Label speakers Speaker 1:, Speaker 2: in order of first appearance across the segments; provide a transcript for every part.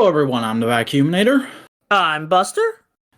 Speaker 1: everyone, I'm the Vacuuminator.
Speaker 2: I'm Buster.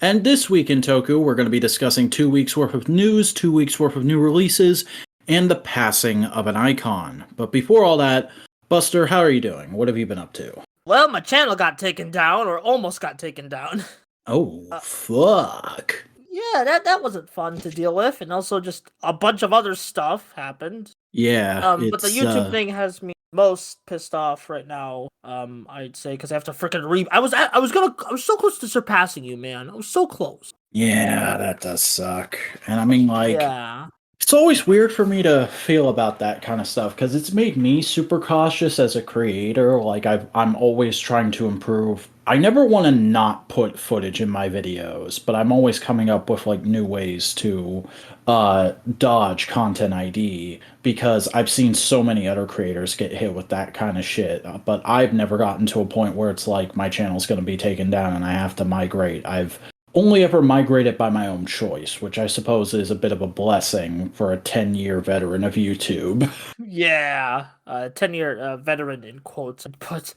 Speaker 1: And this week in Toku, we're going to be discussing 2 weeks worth of news, 2 weeks worth of new releases, and the passing of an icon. But before all that, Buster, how are you doing? What have you been up to?
Speaker 2: Well, my channel got taken down, or almost got taken down.
Speaker 1: Oh, fuck.
Speaker 2: Yeah, that wasn't fun to deal with, and also just a bunch of other stuff happened.
Speaker 1: Yeah,
Speaker 2: but the YouTube thing has me most pissed off right now. I'd say because I have to freaking I was so close to surpassing you, man. I was so close.
Speaker 1: Yeah, that does suck. And I mean, like,
Speaker 2: yeah.
Speaker 1: It's always weird for me to feel about that kind of stuff because it's made me super cautious as a creator. Like I'm always trying to improve. I never want to not put footage in my videos, but I'm always coming up with like new ways to dodge content ID because I've seen so many other creators get hit with that kind of shit. But I've never gotten to a point where it's like my channel's going to be taken down and I have to migrate. I've only ever migrated by my own choice, which I suppose is a bit of a blessing for a 10-year veteran of YouTube.
Speaker 2: Yeah, 10-year veteran in quotes, but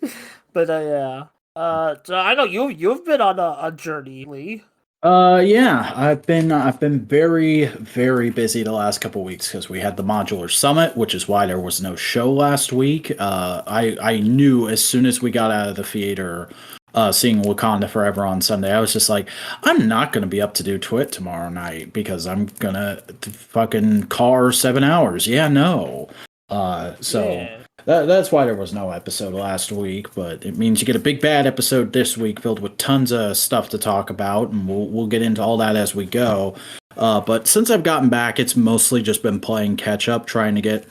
Speaker 2: yeah. So I know you've been on a journey, Lee.
Speaker 1: Yeah, I've been very, very busy the last couple weeks because we had the Modular Summit, which is why there was no show last week. I knew as soon as we got out of the theater, seeing Wakanda Forever on Sunday, I was just like, I'm not gonna be up to do TWIT tomorrow night because I'm gonna fucking car 7 hours. Yeah, no. So that's why there was no episode last week, but it means you get a big bad episode this week filled with tons of stuff to talk about, and we'll get into all that as we go. But since I've gotten back, it's mostly just been playing catch up, trying to get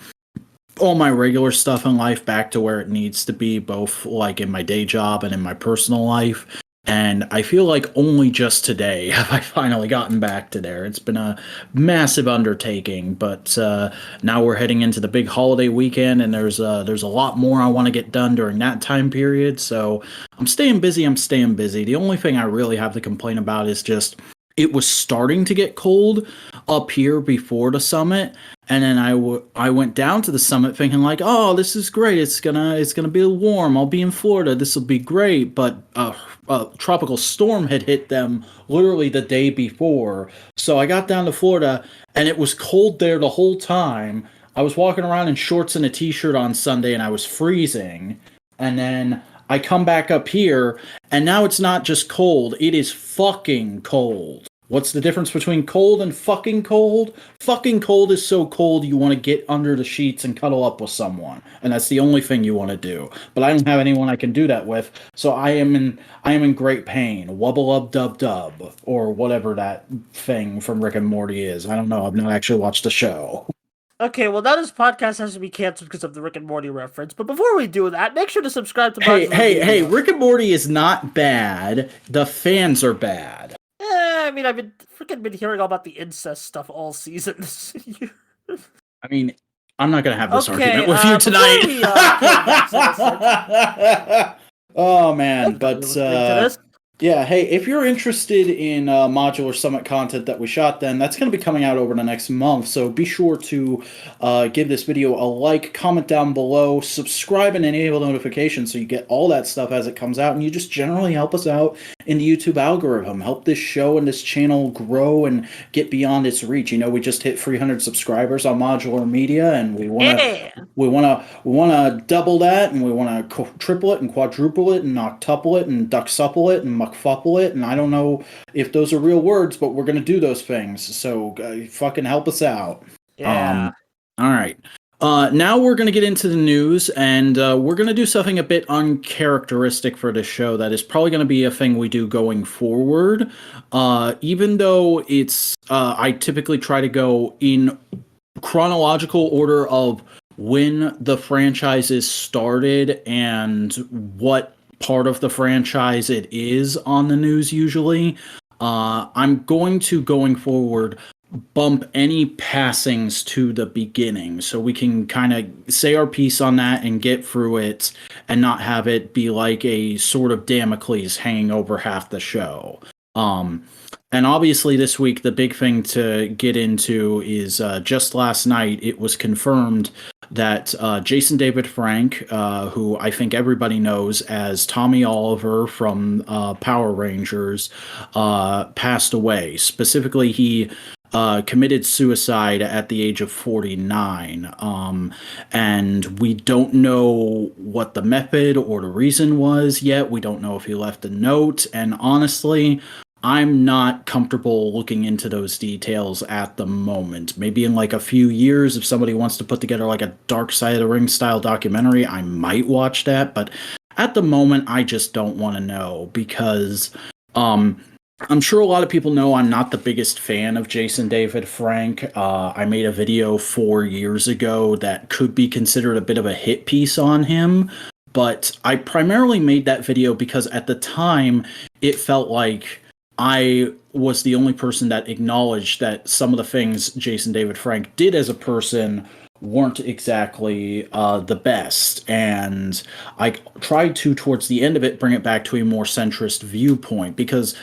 Speaker 1: all my regular stuff in life back to where it needs to be, both like in my day job and in my personal life. And I feel like only just today have I finally gotten back to there. It's been a massive undertaking, but now we're heading into the big holiday weekend, and there's a lot more I want to get done during that time period. So I'm staying busy. The only thing I really have to complain about is just it was starting to get cold up here before the summit, and then I went down to the summit thinking like, oh, this is great. It's gonna be warm. I'll be in Florida. This will be great. But a tropical storm had hit them literally the day before. So I got down to Florida, and it was cold there the whole time. I was walking around in shorts and a t-shirt on Sunday, and I was freezing. And then I come back up here, and now it's not just cold, it is fucking cold. What's the difference between cold and fucking cold? Fucking cold is so cold you want to get under the sheets and cuddle up with someone, and that's the only thing you want to do. But I don't have anyone I can do that with, so I am in great pain. Wubble up dub dub, or whatever that thing from Rick and Morty is. I don't know, I've not actually watched the show.
Speaker 2: Okay, well now this podcast has to be canceled because of the Rick and Morty reference. But before we do that, make sure to subscribe to
Speaker 1: Hey, Rick and Morty is not bad. The fans are bad.
Speaker 2: I mean, I've been hearing all about the incest stuff all season.
Speaker 1: I mean, I'm not gonna have this argument with you tonight. Oh man, but yeah, hey, if you're interested in Modular Summit content that we shot then, that's going to be coming out over the next month, so be sure to give this video a like, comment down below, subscribe and enable notifications so you get all that stuff as it comes out, and you just generally help us out in the YouTube algorithm, help this show and this channel grow and get beyond its reach. You know, we just hit 300 subscribers on Modular Media, and we want to double that, and we want to triple it and quadruple it and octuple it and ducksuple it and muckfuple it, and I don't know if those are real words, but we're going to do those things, so fucking help us out.
Speaker 2: Yeah.
Speaker 1: All right. Now we're going to get into the news, and we're going to do something a bit uncharacteristic for this show that is probably going to be a thing we do going forward. Even though it's, I typically try to go in chronological order of when the franchises started and what part of the franchise it is on the news usually. I'm going forward, bump any passings to the beginning so we can kind of say our piece on that and get through it and not have it be like a sort of Damocles hanging over half the show. And obviously this week the big thing to get into is just last night it was confirmed that Jason David Frank, who I think everybody knows as Tommy Oliver from Power Rangers, passed away. Specifically, he committed suicide at the age of 49. And we don't know what the method or the reason was yet. We don't know if he left a note. And honestly, I'm not comfortable looking into those details at the moment. Maybe in like a few years, if somebody wants to put together like a Dark Side of the Ring style documentary, I might watch that. But at the moment, I just don't want to know because I'm sure a lot of people know I'm not the biggest fan of Jason David Frank. I made a video 4 years ago that could be considered a bit of a hit piece on him. But I primarily made that video because at the time, it felt like I was the only person that acknowledged that some of the things Jason David Frank did as a person weren't exactly the best. And I tried to, towards the end of it, bring it back to a more centrist viewpoint because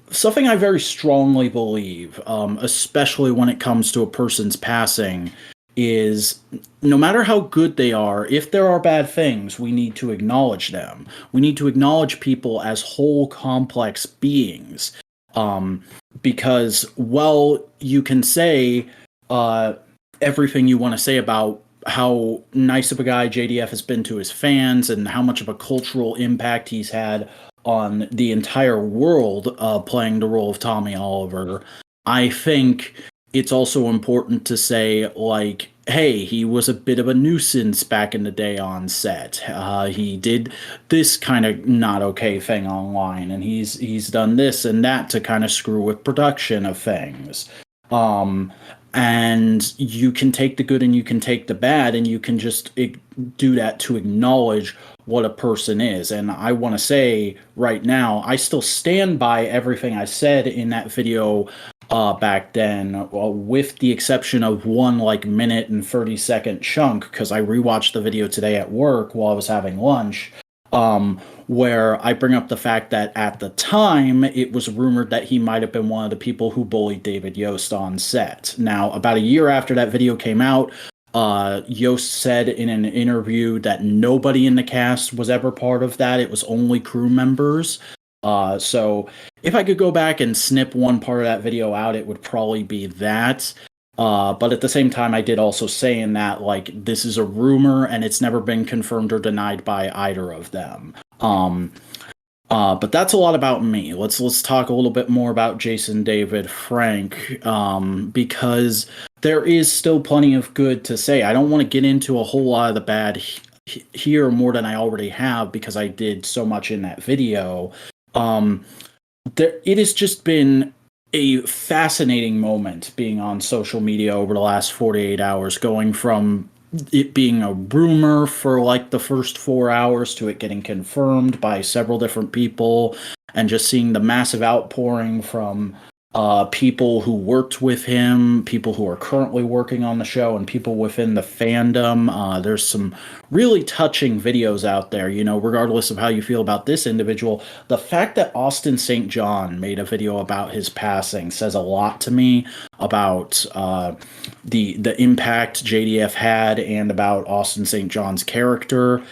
Speaker 1: something I very strongly believe, especially when it comes to a person's passing, is no matter how good they are, if there are bad things, we need to acknowledge them. We need to acknowledge people as whole, complex beings. Because, well, you can say everything you want to say about how nice of a guy JDF has been to his fans and how much of a cultural impact he's had on the entire world playing the role of Tommy Oliver. I think it's also important to say, like, hey, he was a bit of a nuisance back in the day on set. He did this kind of not okay thing online, and he's done this and that to kind of screw with production of things. And you can take the good and you can take the bad, and you can just do that to acknowledge what a person is. And I want to say right now, I still stand by everything I said in that video back then, with the exception of one like minute and 30-second chunk, because I rewatched the video today at work while I was having lunch, where I bring up the fact that at the time it was rumored that he might have been one of the people who bullied David Yost on set. Now, about a year after that video came out, Yost said in an interview that nobody in the cast was ever part of that. It was only crew members. So if I could go back and snip one part of that video out, it would probably be that. But at the same time, I did also say in that, like, this is a rumor and it's never been confirmed or denied by either of them. But that's a lot about me. Let's talk a little bit more about Jason David Frank, because there is still plenty of good to say. I don't want to get into a whole lot of the bad here more than I already have because I did so much in that video. It has just been a fascinating moment being on social media over the last 48 hours, going from it being a rumor for like the first 4 hours to it getting confirmed by several different people, and just seeing the massive outpouring from people who worked with him, people who are currently working on the show, and people within the fandom. There's some really touching videos out there, you know, regardless of how you feel about this individual. The fact that Austin St. John made a video about his passing says a lot to me about the impact JDF had and about Austin St. John's character.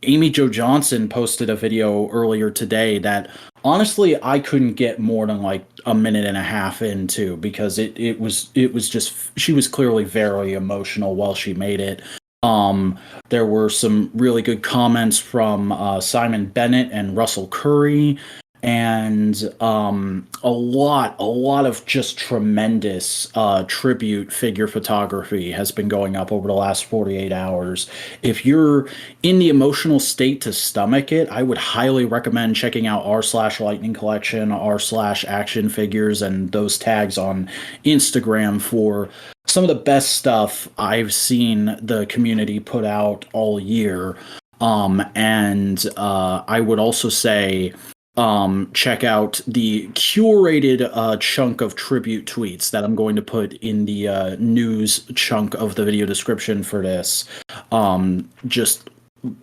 Speaker 1: Amy Jo Johnson posted a video earlier today that honestly I couldn't get more than like a minute and a half into, because it was just, she was clearly very emotional while she made it. There were some really good comments from Simon Bennett and Russell Curry, and a lot of just tremendous tribute figure photography has been going up over the last 48 hours. If you're in the emotional state to stomach it, I would highly recommend checking out r/lightning collection, r/action figures, and those tags on Instagram for some of the best stuff I've seen the community put out all year. And I would also say check out the curated chunk of tribute tweets that I'm going to put in the news chunk of the video description for this. Just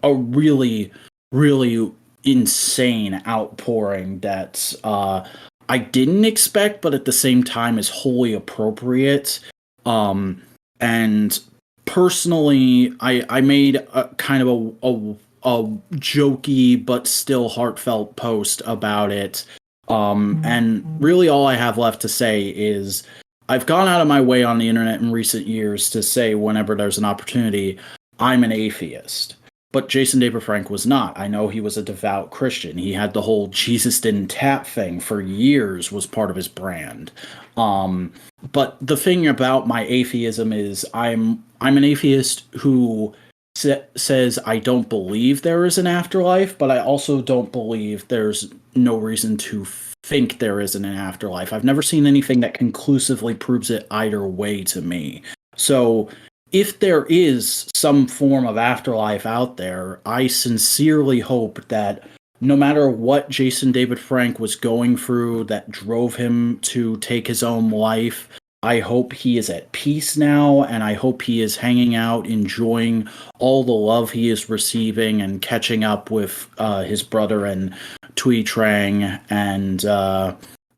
Speaker 1: a really, really insane outpouring that I didn't expect, but at the same time is wholly appropriate. And personally, I made a kind of a jokey but still heartfelt post about it. And really all I have left to say is I've gone out of my way on the internet in recent years to say whenever there's an opportunity, I'm an atheist. But Jason David Frank was not. I know he was a devout Christian. He had the whole Jesus didn't tap thing for years was part of his brand. But the thing about my atheism is I'm an atheist who says I don't believe there is an afterlife, but I also don't believe there's no reason to think there isn't an afterlife. I've never seen anything that conclusively proves it either way to me. So if there is some form of afterlife out there, I sincerely hope that no matter what Jason David Frank was going through that drove him to take his own life, I hope he is at peace now, and I hope he is hanging out, enjoying all the love he is receiving, and catching up with his brother and Tui Trang. And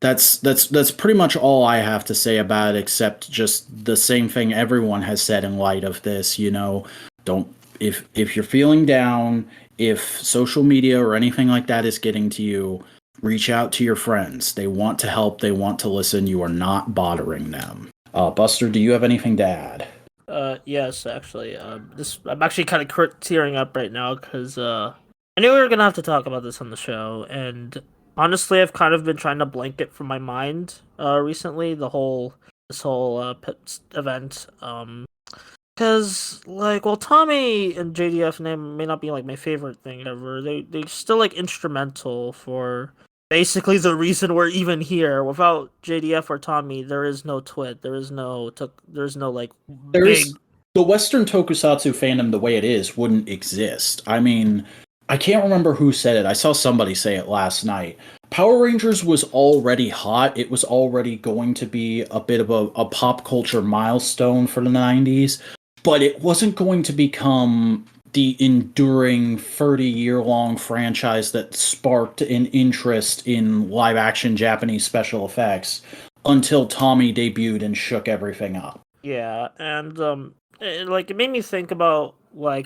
Speaker 1: that's pretty much all I have to say about it, except just the same thing everyone has said in light of this. Don't if you're feeling down, if social media or anything like that is getting to you, reach out to your friends. They want to help. They want to listen. You are not bothering them. Buster, do you have anything to add?
Speaker 2: Yes, actually. I'm actually kind of tearing up right now because I knew we were gonna have to talk about this on the show, and honestly, I've kind of been trying to blank it from my mind recently. This whole Pips event. Because, while Tommy and JDF name may not be, my favorite thing ever, they're still, instrumental for basically the reason we're even here. Without JDF or Tommy, there is no TWIT, there's no, big...
Speaker 1: The Western Tokusatsu fandom the way it is wouldn't exist. I mean, I can't remember who said it. I saw somebody say it last night. Power Rangers was already hot. It was already going to be a bit of a pop culture milestone for the 90s. But it wasn't going to become the enduring 30-year-long franchise that sparked an interest in live-action Japanese special effects until Tommy debuted and shook everything up.
Speaker 2: Yeah, and it made me think about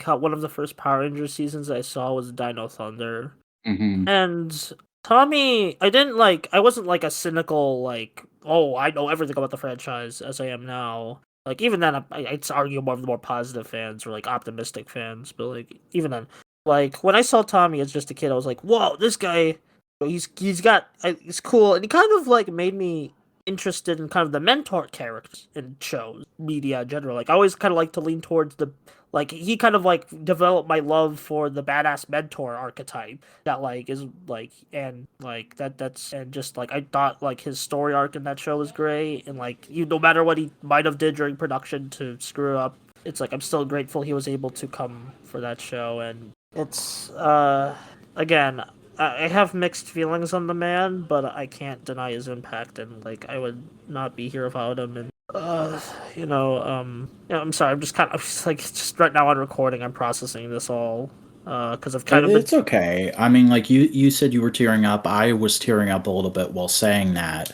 Speaker 2: how one of the first Power Rangers seasons I saw was Dino Thunder, and Tommy. I wasn't a cynical oh, I know everything about the franchise as I am now. Even then, I'd argue more of the more positive fans or optimistic fans. But even then, when I saw Tommy as just a kid, I was like, "Whoa, this guy, he's cool," and he kind of made me interested in kind of the mentor characters in shows, media in general. I always kind of like to lean towards the he kind of developed my love for the badass mentor archetype that is and that's and just I thought his story arc in that show was great, and no matter what he might have did during production to screw up, it's I'm still grateful he was able to come for that show. And it's again, I have mixed feelings on the man, but I can't deny his impact, and I would not be here without him. And I'm sorry. I'm just just right now on recording, I'm processing this all because I've kind of been...
Speaker 1: It's okay. I mean, you said you were tearing up. I was tearing up a little bit while saying that.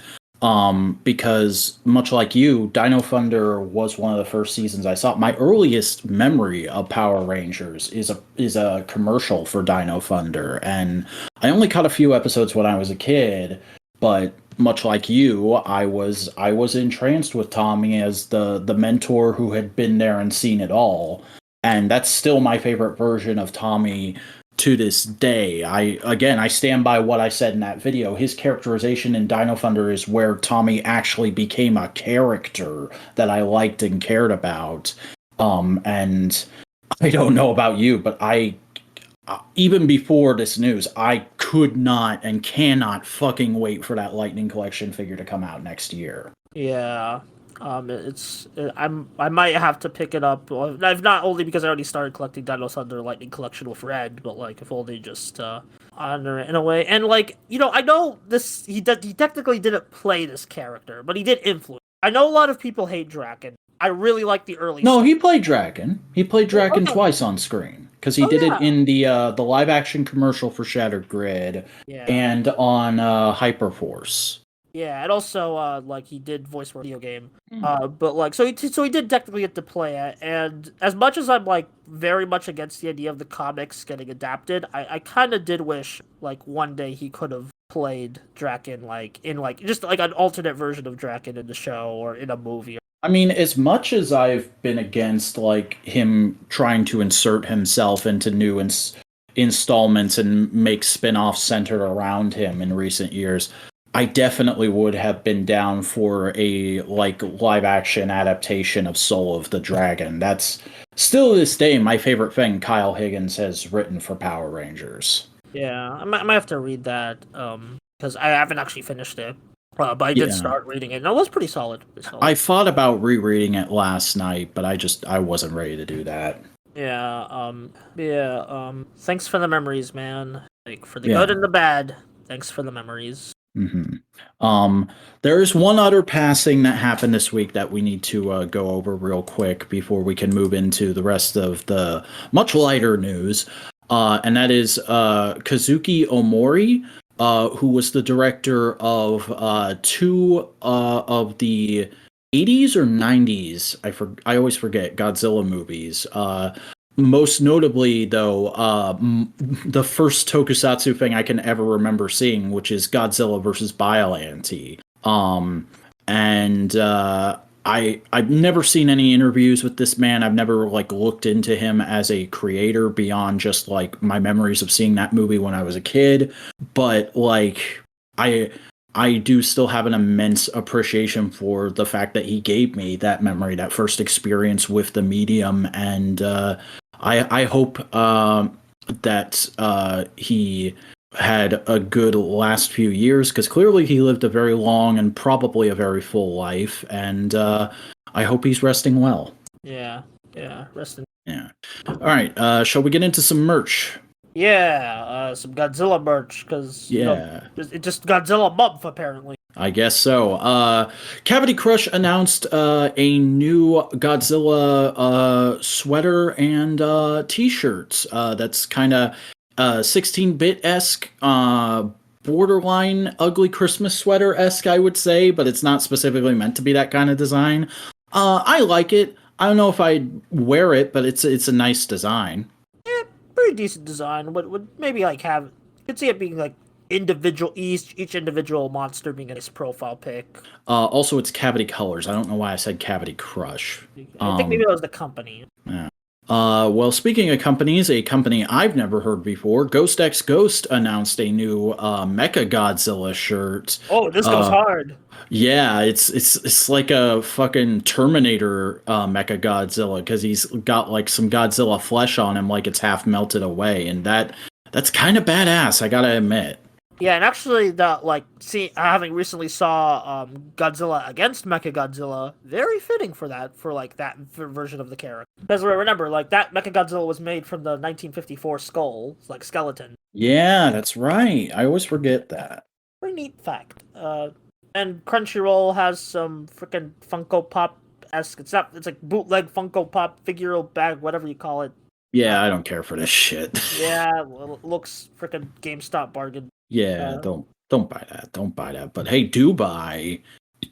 Speaker 1: Because much like you, Dino Thunder was one of the first seasons I saw. My earliest memory of Power Rangers is a commercial for Dino Thunder, and I only caught a few episodes when I was a kid, but much like you, I was entranced with Tommy as the mentor who had been there and seen it all. And that's still my favorite version of Tommy to this day. I stand by what I said in that video. His characterization in Dino Thunder is where Tommy actually became a character that I liked and cared about. And I don't know about you, but even before this news, I could not and cannot fucking wait for that Lightning Collection figure to come out next year.
Speaker 2: Yeah. I might have to pick it up. I've not only because I already started collecting Dino Thunder Lightning Collection with Red, but if only just honor it in a way. And I know this. He technically didn't play this character, but he did influence. I know a lot of people hate Draken. I really like the early.
Speaker 1: No, he played Draken. He played Draken twice on screen because he did it in the live action commercial for Shattered Grid and on Hyperforce.
Speaker 2: Yeah, and also like he did voice for a video game.
Speaker 1: Mm.
Speaker 2: But like so he did technically get to play it, and as much as I'm like very much against the idea of the comics getting adapted, I kind of did wish like one day he could have played Draken like in like just like an alternate version of Draken in the show or in a movie.
Speaker 1: I mean, as much as I've been against like him trying to insert himself into new installments and make spin-offs centered around him in recent years, I definitely would have been down for a like live action adaptation of Soul of the Dragon. That's still to this day my favorite thing Kyle Higgins has written for Power Rangers.
Speaker 2: Yeah, I might have to read that because I haven't actually finished it. But I did start reading it, and it was pretty solid.
Speaker 1: I thought about rereading it last night, but I wasn't ready to do that.
Speaker 2: Thanks for the memories, man. Like for the good and the bad. Thanks for the memories.
Speaker 1: Mm-hmm. There's one other passing that happened this week that we need to go over real quick before we can move into the rest of the much lighter news. And that is Kazuki Omori, who was the director of two of the 80s or 90s. I always forget Godzilla movies. Most notably, though, the first tokusatsu thing I can ever remember seeing, which is Godzilla versus Biollante. I've never seen any interviews with this man. I've never like looked into him as a creator beyond just like my memories of seeing that movie when I was a kid. But like I do still have an immense appreciation for the fact that he gave me that memory, that first experience with the medium, and I hope that he had a good last few years, because clearly he lived a very long and probably a very full life, and I hope he's resting well.
Speaker 2: Yeah, resting.
Speaker 1: Yeah. All right, shall we get into some merch?
Speaker 2: Yeah, some Godzilla merch, because it's just Godzilla month apparently.
Speaker 1: I guess so. Cavity Crush announced a new Godzilla sweater and t-shirts. That's kind of 16-bit-esque, borderline ugly Christmas sweater-esque, I would say, but it's not specifically meant to be that kind of design. I like it. I don't know if I'd wear it, but it's a nice design.
Speaker 2: Yeah, pretty decent design. Would maybe like have, you could see it being like individual, each individual monster being a nice profile pic.
Speaker 1: Also, it's Cavity Colors. I don't know why I said Cavity Crush.
Speaker 2: I think maybe that was the company.
Speaker 1: Yeah. Well, speaking of companies, a company I've never heard before, Ghost X Ghost announced a new Mecha Godzilla shirt.
Speaker 2: Oh, this goes hard.
Speaker 1: Yeah, it's like a fucking Terminator Mecha Godzilla, because he's got like some Godzilla flesh on him, like it's half melted away, and that's kind of badass, I gotta admit.
Speaker 2: Yeah, and actually, having recently saw Godzilla against Mechagodzilla, very fitting for that version of the character. Because remember, like that Mechagodzilla was made from the 1954 skull, like skeleton.
Speaker 1: Yeah, that's right. I always forget that.
Speaker 2: Pretty neat fact. And Crunchyroll has some freaking Funko Pop-esque. It's like bootleg Funko Pop figural bag, whatever you call it.
Speaker 1: Yeah, I don't care for this shit.
Speaker 2: Yeah, well, looks freaking GameStop bargain.
Speaker 1: Yeah, don't buy that. Don't buy that. But hey, do buy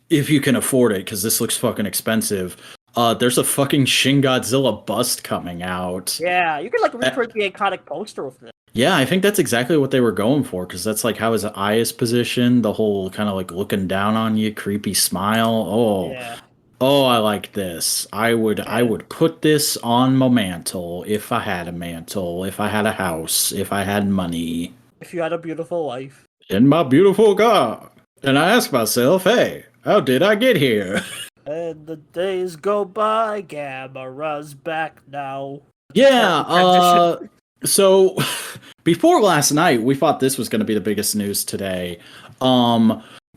Speaker 1: if you can afford it, because this looks fucking expensive. There's a fucking Shin Godzilla bust coming out.
Speaker 2: Yeah, you could like recreate the iconic poster with it.
Speaker 1: Yeah, I think that's exactly what they were going for, because that's like how his eye is positioned, the whole kind of like looking down on you, creepy smile. Oh, yeah. Oh, I like this. I would put this on my mantle if I had a mantle, if I had a house, if I had money.
Speaker 2: If you had a beautiful life.
Speaker 1: In my beautiful car. And I ask myself, hey, how did I get here?
Speaker 2: And the days go by, Gamera's back now.
Speaker 1: Yeah, so before last night, we thought this was going to be the biggest news today.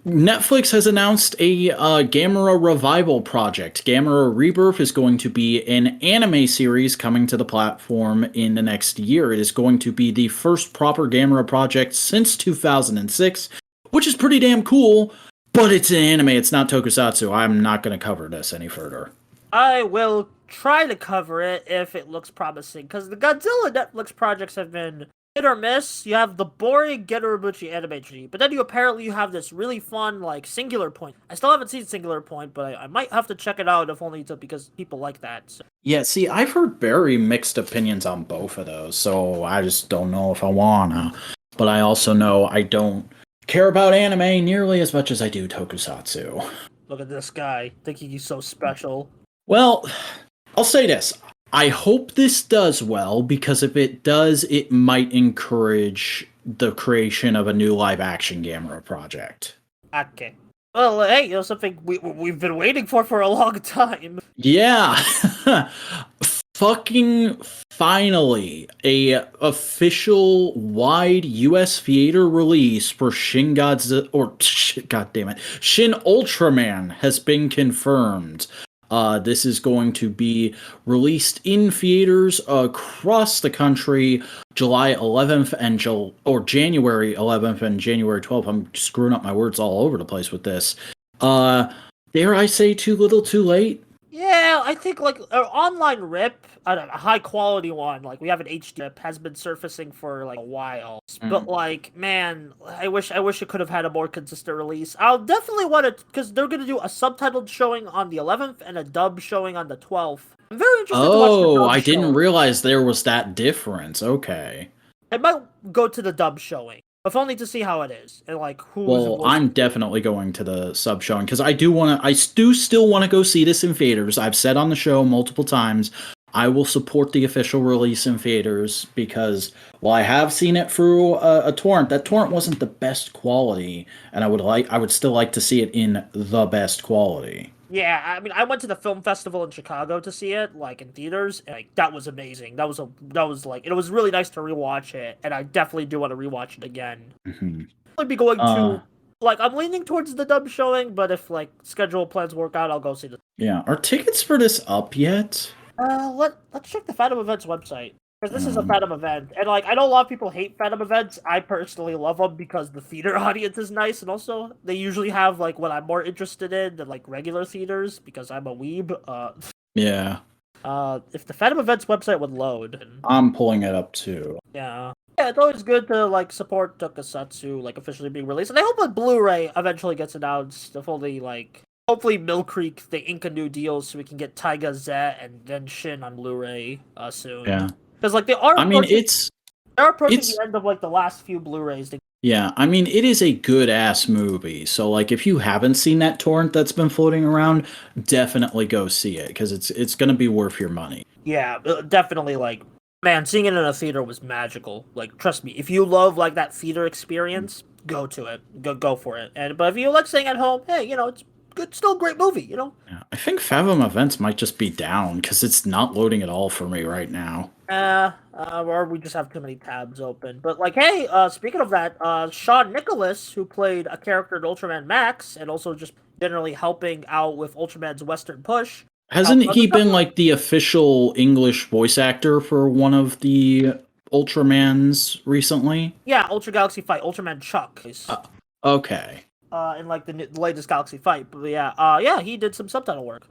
Speaker 1: Netflix has announced a Gamera revival project. Gamera Rebirth is going to be an anime series coming to the platform in the next year. It is going to be the first proper Gamera project since 2006, which is pretty damn cool, but it's an anime, it's not tokusatsu. I'm not going to cover this any further.
Speaker 2: I will try to cover it if it looks promising, because the Godzilla Netflix projects have been hit or miss. You have the boring Genrobuchi anime tree, but then you have this really fun like Singular Point. I still haven't seen Singular Point, but I might have to check it out if only because people like that. So.
Speaker 1: Yeah, see, I've heard very mixed opinions on both of those, so I just don't know if I wanna. But I also know I don't care about anime nearly as much as I do tokusatsu.
Speaker 2: Look at this guy, thinking he's so special.
Speaker 1: Well, I'll say this. I hope this does well, because if it does, it might encourage the creation of a new live-action Gamera project.
Speaker 2: Okay. Well, hey, something we've been waiting for a long time.
Speaker 1: Yeah. Fucking finally, a official wide US theater release for Shin Ultraman has been confirmed. This is going to be released in theaters across the country July 11th and January 11th and January 12th. I'm screwing up my words all over the place with this. Dare I say too little too late?
Speaker 2: Yeah, I think like an online rip, a high quality one, like we have an HD rip, has been surfacing for like a while. But like, man, I wish it could have had a more consistent release. I'll definitely want to, because they're gonna do a subtitled showing on the 11th and a dub showing on the 12th. I'm very interested to watch the dub
Speaker 1: I
Speaker 2: showing.
Speaker 1: didn't realize there was that difference. Okay.
Speaker 2: I might go to the dub showing, if only to see how it is and like who.
Speaker 1: Well, I'm definitely going to the sub showing because I do still want to go see this in theaters. I've said on the show multiple times I will support the official release in theaters because while I have seen it through a torrent, that torrent wasn't the best quality, and I would still like to see it in the best quality.
Speaker 2: Yeah, I mean, I went to the film festival in Chicago to see it, like in theaters, and like that was amazing. That was like it was really nice to rewatch it, and I definitely do want to rewatch it again.
Speaker 1: Mm-hmm.
Speaker 2: I'd be going to like I'm leaning towards the dub showing, but if like schedule plans work out, I'll go see the.
Speaker 1: Yeah, are tickets for this up yet?
Speaker 2: Let's check the Phantom Events website. Because this is a Phantom event. And, like, I know a lot of people hate Phantom events. I personally love them because the theater audience is nice. And also, they usually have, like, what I'm more interested in than, like, regular theaters because I'm a weeb.
Speaker 1: Yeah.
Speaker 2: If the Phantom Events website would load.
Speaker 1: I'm pulling it up, too.
Speaker 2: Yeah. Yeah, it's always good to, like, support Tokusatsu, like, officially being released. And I hope a Blu-ray eventually gets announced. If only, like... Hopefully Mill Creek, they ink a new deal so we can get Taiga Zet and then Shin on Blu-ray soon.
Speaker 1: Yeah.
Speaker 2: Because like they are approaching
Speaker 1: the
Speaker 2: end of like the last few Blu-rays.
Speaker 1: Yeah, I mean it is a good ass movie. So like if you haven't seen that torrent that's been floating around, definitely go see it because it's going to be worth your money.
Speaker 2: Yeah, definitely like man, seeing it in a theater was magical. Like trust me, if you love like that theater experience, go to it. Go for it. But if you like staying at home, hey, you know, it's good, still a great movie, you know?
Speaker 1: Yeah, I think Fathom Events might just be down because it's not loading at all for me right now.
Speaker 2: Or we just have too many tabs open. But like, hey, speaking of that, Sean Nicholas, who played a character in Ultraman Max, and also just generally helping out with Ultraman's Western push.
Speaker 1: Hasn't he been like the official English voice actor for one of the Ultramans recently?
Speaker 2: Yeah, Ultra Galaxy Fight, Ultraman Chuck.
Speaker 1: Okay.
Speaker 2: In like the latest Galaxy Fight, but yeah, he did some subtitle work,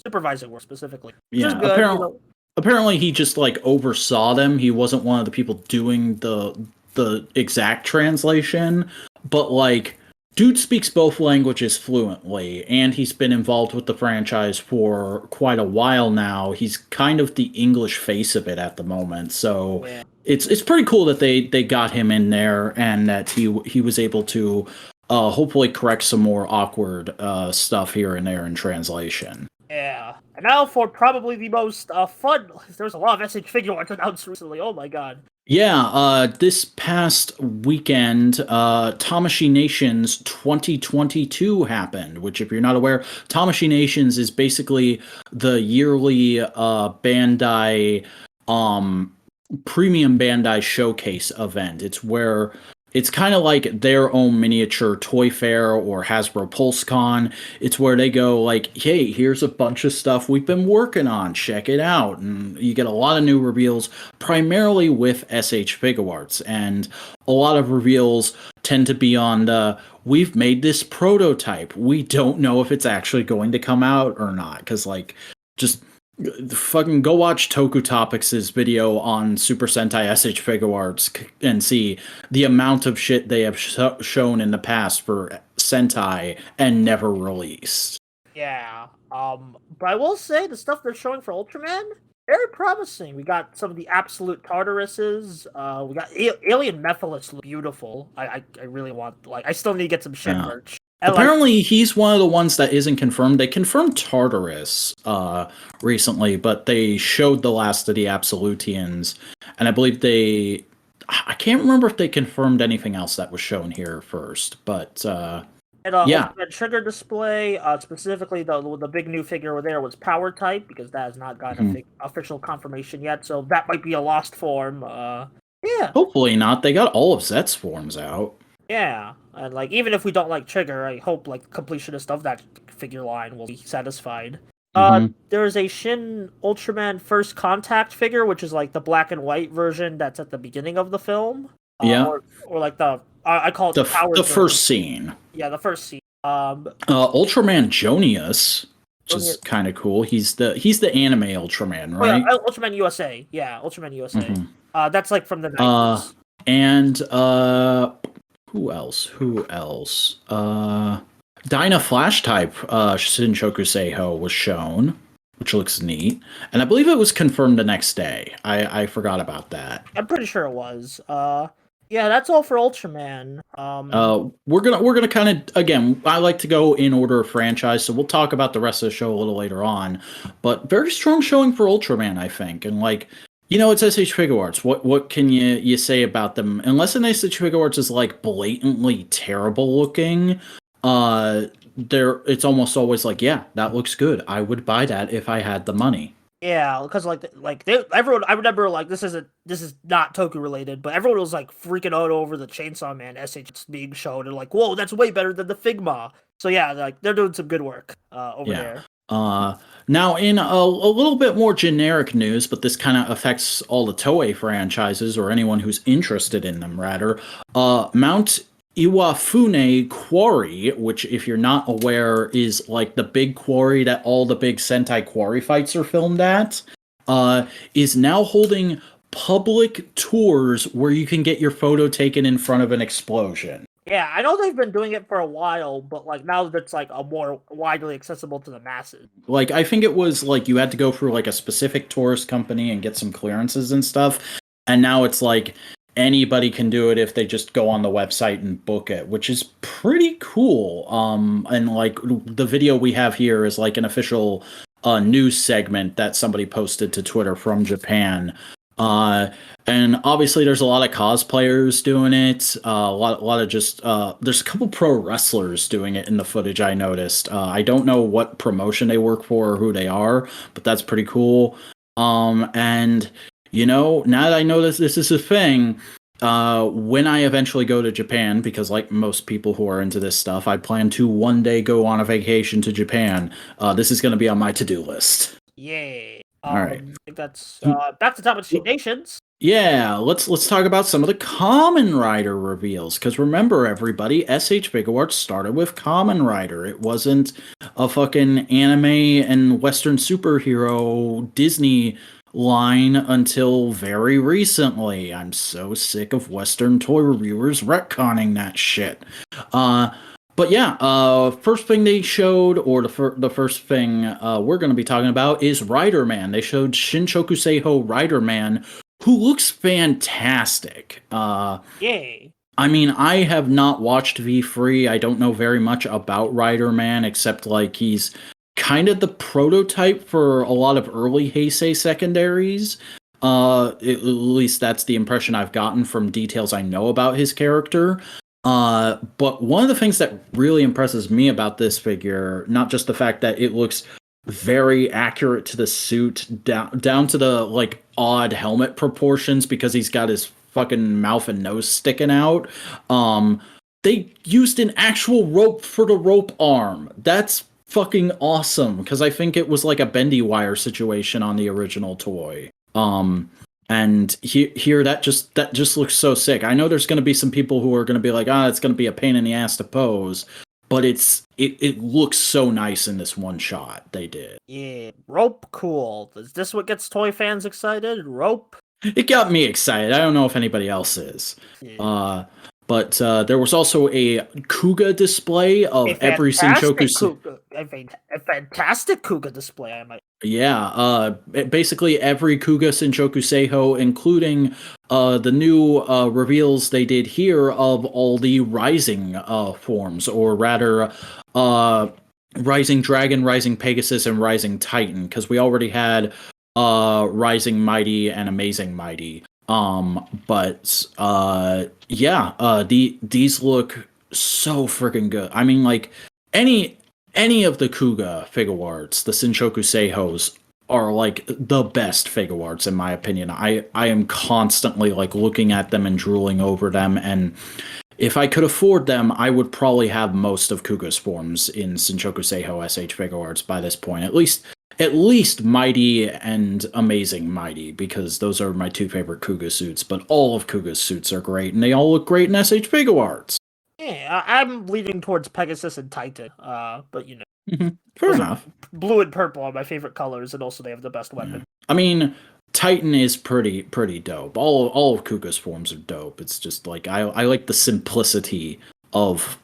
Speaker 2: supervising work specifically.
Speaker 1: Yeah, good, apparently he just like oversaw them. He wasn't one of the people doing the exact translation, but like dude speaks both languages fluently, and he's been involved with the franchise for quite a while now. He's kind of the English face of it at the moment, so yeah. It's pretty cool that they got him in there and that he was able to hopefully correct some more awkward stuff here and there in translation.
Speaker 2: Yeah. And now for probably the most fun, there's a lot of SH figure arts announced recently, oh my god.
Speaker 1: Yeah, this past weekend, Tamashii Nations 2022 happened, which if you're not aware, Tamashii Nations is basically the yearly Bandai, premium Bandai showcase event. It's where it's kind of like their own miniature toy fair or Hasbro PulseCon. It's where they go like, hey, here's a bunch of stuff we've been working on. Check it out. And you get a lot of new reveals, primarily with SH Figuarts. And a lot of reveals tend to be on the, we've made this prototype. We don't know if it's actually going to come out or not. Because, like, just Fucking go watch Toku Topics' video on Super Sentai SH Figure Arts and see the amount of shit they have shown in the past for Sentai and never released.
Speaker 2: Yeah. But I will say the stuff they're showing for Ultraman, very promising. We got some of the absolute Tartaruses. We got Alien Mephiles, beautiful. I really want, like, I still need to get some Shin merch. And
Speaker 1: apparently, he's one of the ones that isn't confirmed. They confirmed Tartarus recently, but they showed the last of the Absolutians, and I believe I can't remember if they confirmed anything else that was shown here first, but yeah.
Speaker 2: Ultimate trigger display, specifically the big new figure over there was Power Type, because that has not gotten official confirmation yet, so that might be a lost form. Yeah.
Speaker 1: Hopefully not. They got all of Zet's forms out.
Speaker 2: Yeah, and like even if we don't like Trigger, I hope like completionist of that figure line will be satisfied. There's a Shin Ultraman First Contact figure, which is like the black and white version that's at the beginning of the film. Or like I call it
Speaker 1: the first scene.
Speaker 2: Yeah, the first scene.
Speaker 1: Ultraman Jonius, which is kind of cool. He's the anime Ultraman, right?
Speaker 2: Oh, yeah, Ultraman USA. Yeah, Ultraman USA. That's like from the 90s.
Speaker 1: And who else? Dyna Flash type Shinshoku Seiho was shown, which looks neat. And I believe it was confirmed the next day. I forgot about that.
Speaker 2: I'm pretty sure it was. Yeah, that's all for Ultraman.
Speaker 1: We're gonna kind of, again, I like to go in order of franchise, so we'll talk about the rest of the show a little later on. But very strong showing for Ultraman, I think. And like, you know, it's SH Figure Arts. What can you say about them? Unless an SH Figure Arts is like blatantly terrible looking, it's almost always like, yeah, that looks good. I would buy that if I had the money.
Speaker 2: Yeah, because everyone, I remember like this is not Toku related, but everyone was like freaking out over the Chainsaw Man SH being shown and like, whoa, that's way better than the Figma. So yeah, like they're doing some good work over there.
Speaker 1: Now, in a little bit more generic news, but this kind of affects all the Toei franchises, or anyone who's interested in them, rather. Mount Iwafune Quarry, which, if you're not aware, is like the big quarry that all the big Sentai quarry fights are filmed at, is now holding public tours where you can get your photo taken in front of an explosion.
Speaker 2: Yeah, I know they've been doing it for a while, but like now that's like a more widely accessible to the masses.
Speaker 1: Like, I think it was like you had to go through like a specific tourist company and get some clearances and stuff. And now it's like anybody can do it if they just go on the website and book it, which is pretty cool. And like the video we have here is like an official news segment that somebody posted to Twitter from Japan. And obviously there's a lot of cosplayers doing it. A lot of just there's a couple pro wrestlers doing it in the footage I noticed. I don't know what promotion they work for or who they are, but that's pretty cool. And you know, now that I know this is a thing, when I eventually go to Japan, because like most people who are into this stuff, I plan to one day go on a vacation to Japan. This is going to be on my to-do list.
Speaker 2: Yay.
Speaker 1: All right.
Speaker 2: I think that's back to Top of Nations.
Speaker 1: Yeah, let's talk about some of the Kamen Rider reveals, because remember, everybody, SH Figure Arts started with Kamen Rider. It wasn't a fucking anime and Western superhero Disney line until very recently. I'm so sick of Western toy reviewers retconning that shit. But yeah, first thing they showed, or the first thing we're going to be talking about, is Rider Man. They showed Shinshoku Seiho Rider Man, who looks fantastic.
Speaker 2: Yay.
Speaker 1: I mean, I have not watched V3. I don't know very much about Rider Man, except like he's kind of the prototype for a lot of early Heisei secondaries. At least that's the impression I've gotten from details I know about his character. But one of the things that really impresses me about this figure, not just the fact that it looks very accurate to the suit, down to the like odd helmet proportions because he's got his fucking mouth and nose sticking out. They used an actual rope for the rope arm. That's fucking awesome, because I think it was like a bendy wire situation on the original toy. And here that just looks so sick. I know there's going to be some people who are going to be like, it's going to be a pain in the ass to pose, but it looks so nice in this one shot they did.
Speaker 2: Yeah, rope cool. Is this what gets toy fans excited? Rope?
Speaker 1: It got me excited. I don't know if anybody else is.
Speaker 2: Yeah.
Speaker 1: But there was also a Kuga display of every Shinchoku.
Speaker 2: A fantastic Kuga display, I might.
Speaker 1: Yeah, basically every Kuga Shinchoku Seiho, including the new reveals they did here of all the rising forms, or rather, Rising Dragon, Rising Pegasus, and Rising Titan, because we already had Rising Mighty and Amazing Mighty. These look so freaking good. I mean, like any of the Kuga figure arts, the Shinchoku Seihos, are like the best figure arts in my opinion. I am constantly like looking at them and drooling over them, and if I could afford them, I would probably have most of Kuga's forms in Shinchoku Seiho SH figure arts by this point. At least Mighty and Amazing Mighty, because those are my two favorite Kuga suits, but all of Kuga's suits are great, and they all look great in SH figure arts.
Speaker 2: Yeah, I'm leaning towards Pegasus and Titan, but you know.
Speaker 1: Mm-hmm. Fair enough.
Speaker 2: Blue and purple are my favorite colors, and also they have the best weapon.
Speaker 1: I mean, Titan is pretty dope. All of Kuga's forms are dope. It's just like I like the simplicity of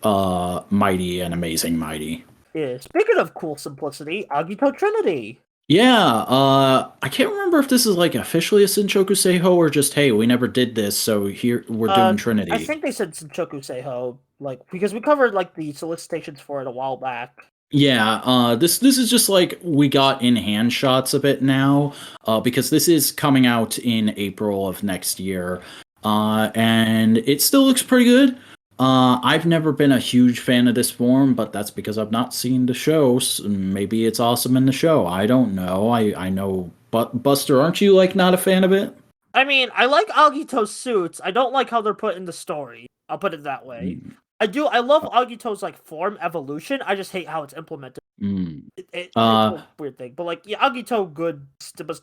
Speaker 1: Mighty and Amazing Mighty.
Speaker 2: Yeah, speaking of cool simplicity, Agito Trinity.
Speaker 1: Yeah, I can't remember if this is like officially a Shinchoku Seiho or just, hey, we never did this, so here we're doing Trinity.
Speaker 2: I think they said Shinchoku Seiho, like, because we covered like the solicitations for it a while back.
Speaker 1: Yeah, this is just like we got in-hand shots of it now, because this is coming out in April of next year, and it still looks pretty good. I've never been a huge fan of this form, but that's because I've not seen the show. So maybe it's awesome in the show. I don't know. I know, but Buster, aren't you like not a fan of it?
Speaker 2: I mean, I like Agito's suits. I don't like how they're put in the story. I'll put it that way. I love Agito's like form evolution. I just hate how it's implemented. It's a weird thing, but like, yeah, Agito good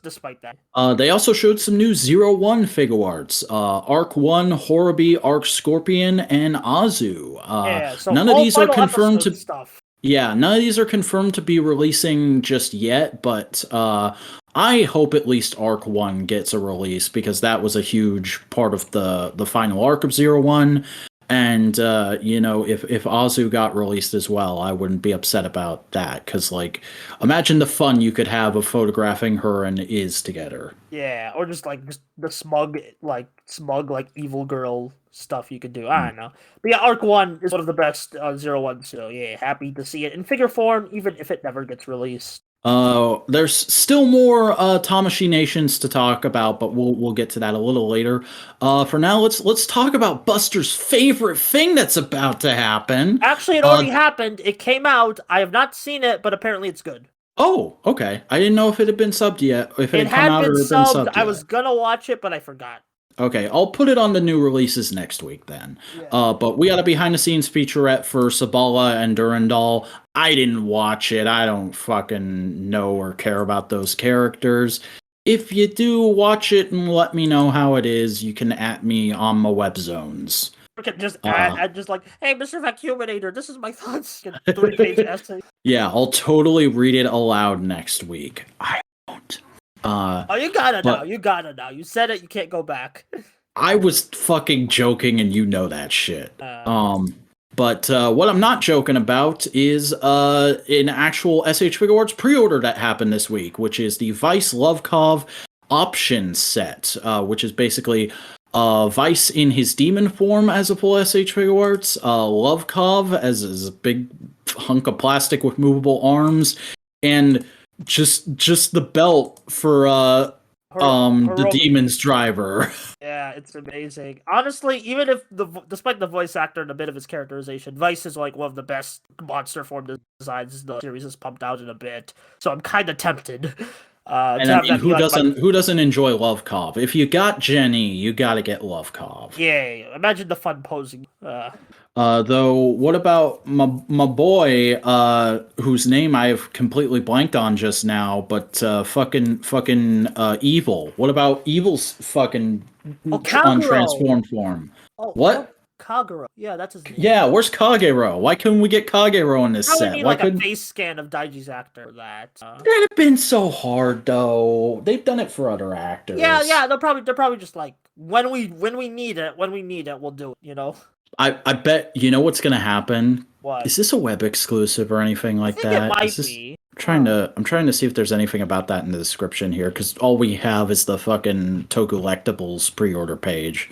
Speaker 2: despite that.
Speaker 1: They also showed some new 01 figure arts. Arc 1, Horobi, Arc Scorpion, and Azu.
Speaker 2: So
Speaker 1: none of these are confirmed to
Speaker 2: stuff.
Speaker 1: Yeah, none of these are confirmed to be releasing just yet, but I hope at least Arc 1 gets a release, because that was a huge part of the final arc of 01. And, if Azu got released as well, I wouldn't be upset about that. Because, like, imagine the fun you could have of photographing her and Iz together.
Speaker 2: Yeah, or just the smug, evil girl stuff you could do. I don't know. But yeah, Arc 1 is one of the best 01, so yeah, happy to see it in figure form, even if it never gets released.
Speaker 1: There's still more Tamashii Nations to talk about, but we'll get to that a little later. For now, let's talk about Buster's favorite thing that's about to happen.
Speaker 2: Actually, it already happened. It came out. I have not seen it, but apparently it's good.
Speaker 1: Oh, okay. I didn't know if it had been subbed yet. If it had come out or been subbed yet.
Speaker 2: I was gonna watch it, but I forgot.
Speaker 1: Okay, I'll put it on the new releases next week then. Yeah. But we got a behind-the-scenes featurette for Sabala and Durandal. I didn't watch it. I don't fucking know or care about those characters. If you do watch it and let me know how it is, you can @ me on my web zones.
Speaker 2: Okay, just like, hey, Mr. Vacuuminator, this is my thoughts. 3-page essay.
Speaker 1: Yeah, I'll totally read it aloud next week. I won't.
Speaker 2: You gotta now. You gotta now. You said it. You can't go back.
Speaker 1: I was fucking joking, and you know that shit. But what I'm not joking about is an actual SH Figure Arts pre-order that happened this week, which is the Vice Lovkov option set, which is basically Vice in his demon form as a full SH Figure Arts, Lovkov as a big hunk of plastic with movable arms, and just the belt for the demon's driver.
Speaker 2: Yeah, it's amazing. Honestly, even if despite the voice actor and a bit of his characterization, Vice is like one of the best monster form designs the series has pumped out in a bit. So I'm kind of tempted.
Speaker 1: And I mean, who doesn't enjoy Lovkov? If you got Jenny, you gotta get Lovkov.
Speaker 2: Yeah, imagine the fun posing.
Speaker 1: Though, what about my boy, whose name I've completely blanked on just now, but fucking Evil. What about Evil's fucking untransformed form?
Speaker 2: Oh,
Speaker 1: what?
Speaker 2: Kagero. Yeah, that's his name.
Speaker 1: Yeah, where's Kagero? Why couldn't we get Kagero in this
Speaker 2: Probably
Speaker 1: set?
Speaker 2: need
Speaker 1: Why
Speaker 2: like
Speaker 1: couldn't...
Speaker 2: a face scan of Daiji's actor for that.
Speaker 1: That'd have been so hard, though. They've done it for other actors.
Speaker 2: Yeah. They're probably just like when we need it, we'll do it. You know.
Speaker 1: I bet you know what's gonna happen.
Speaker 2: What?
Speaker 1: Is this a web exclusive or anything like that?
Speaker 2: It might be.
Speaker 1: I'm trying to see if there's anything about that in the description here, because all we have is the fucking Toku Lectables pre-order page.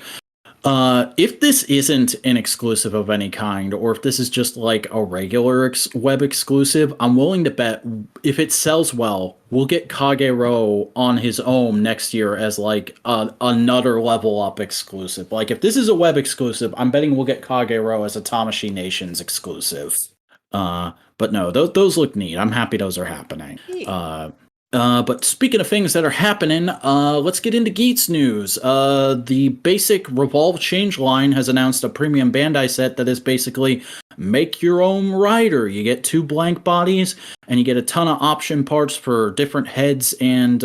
Speaker 1: If this isn't an exclusive of any kind, or if this is just like a regular web exclusive, I'm willing to bet if it sells well, we'll get Kagero on his own next year as like another level up exclusive. Like if this is a web exclusive, I'm betting we'll get Kagero as a Tamashii Nations exclusive. But no, those look neat. I'm happy those are happening. But speaking of things that are happening, let's get into Geats news. The basic Revolve Change line has announced a premium Bandai set that is basically make your own rider. You get 2 blank bodies, and you get a ton of option parts for different heads and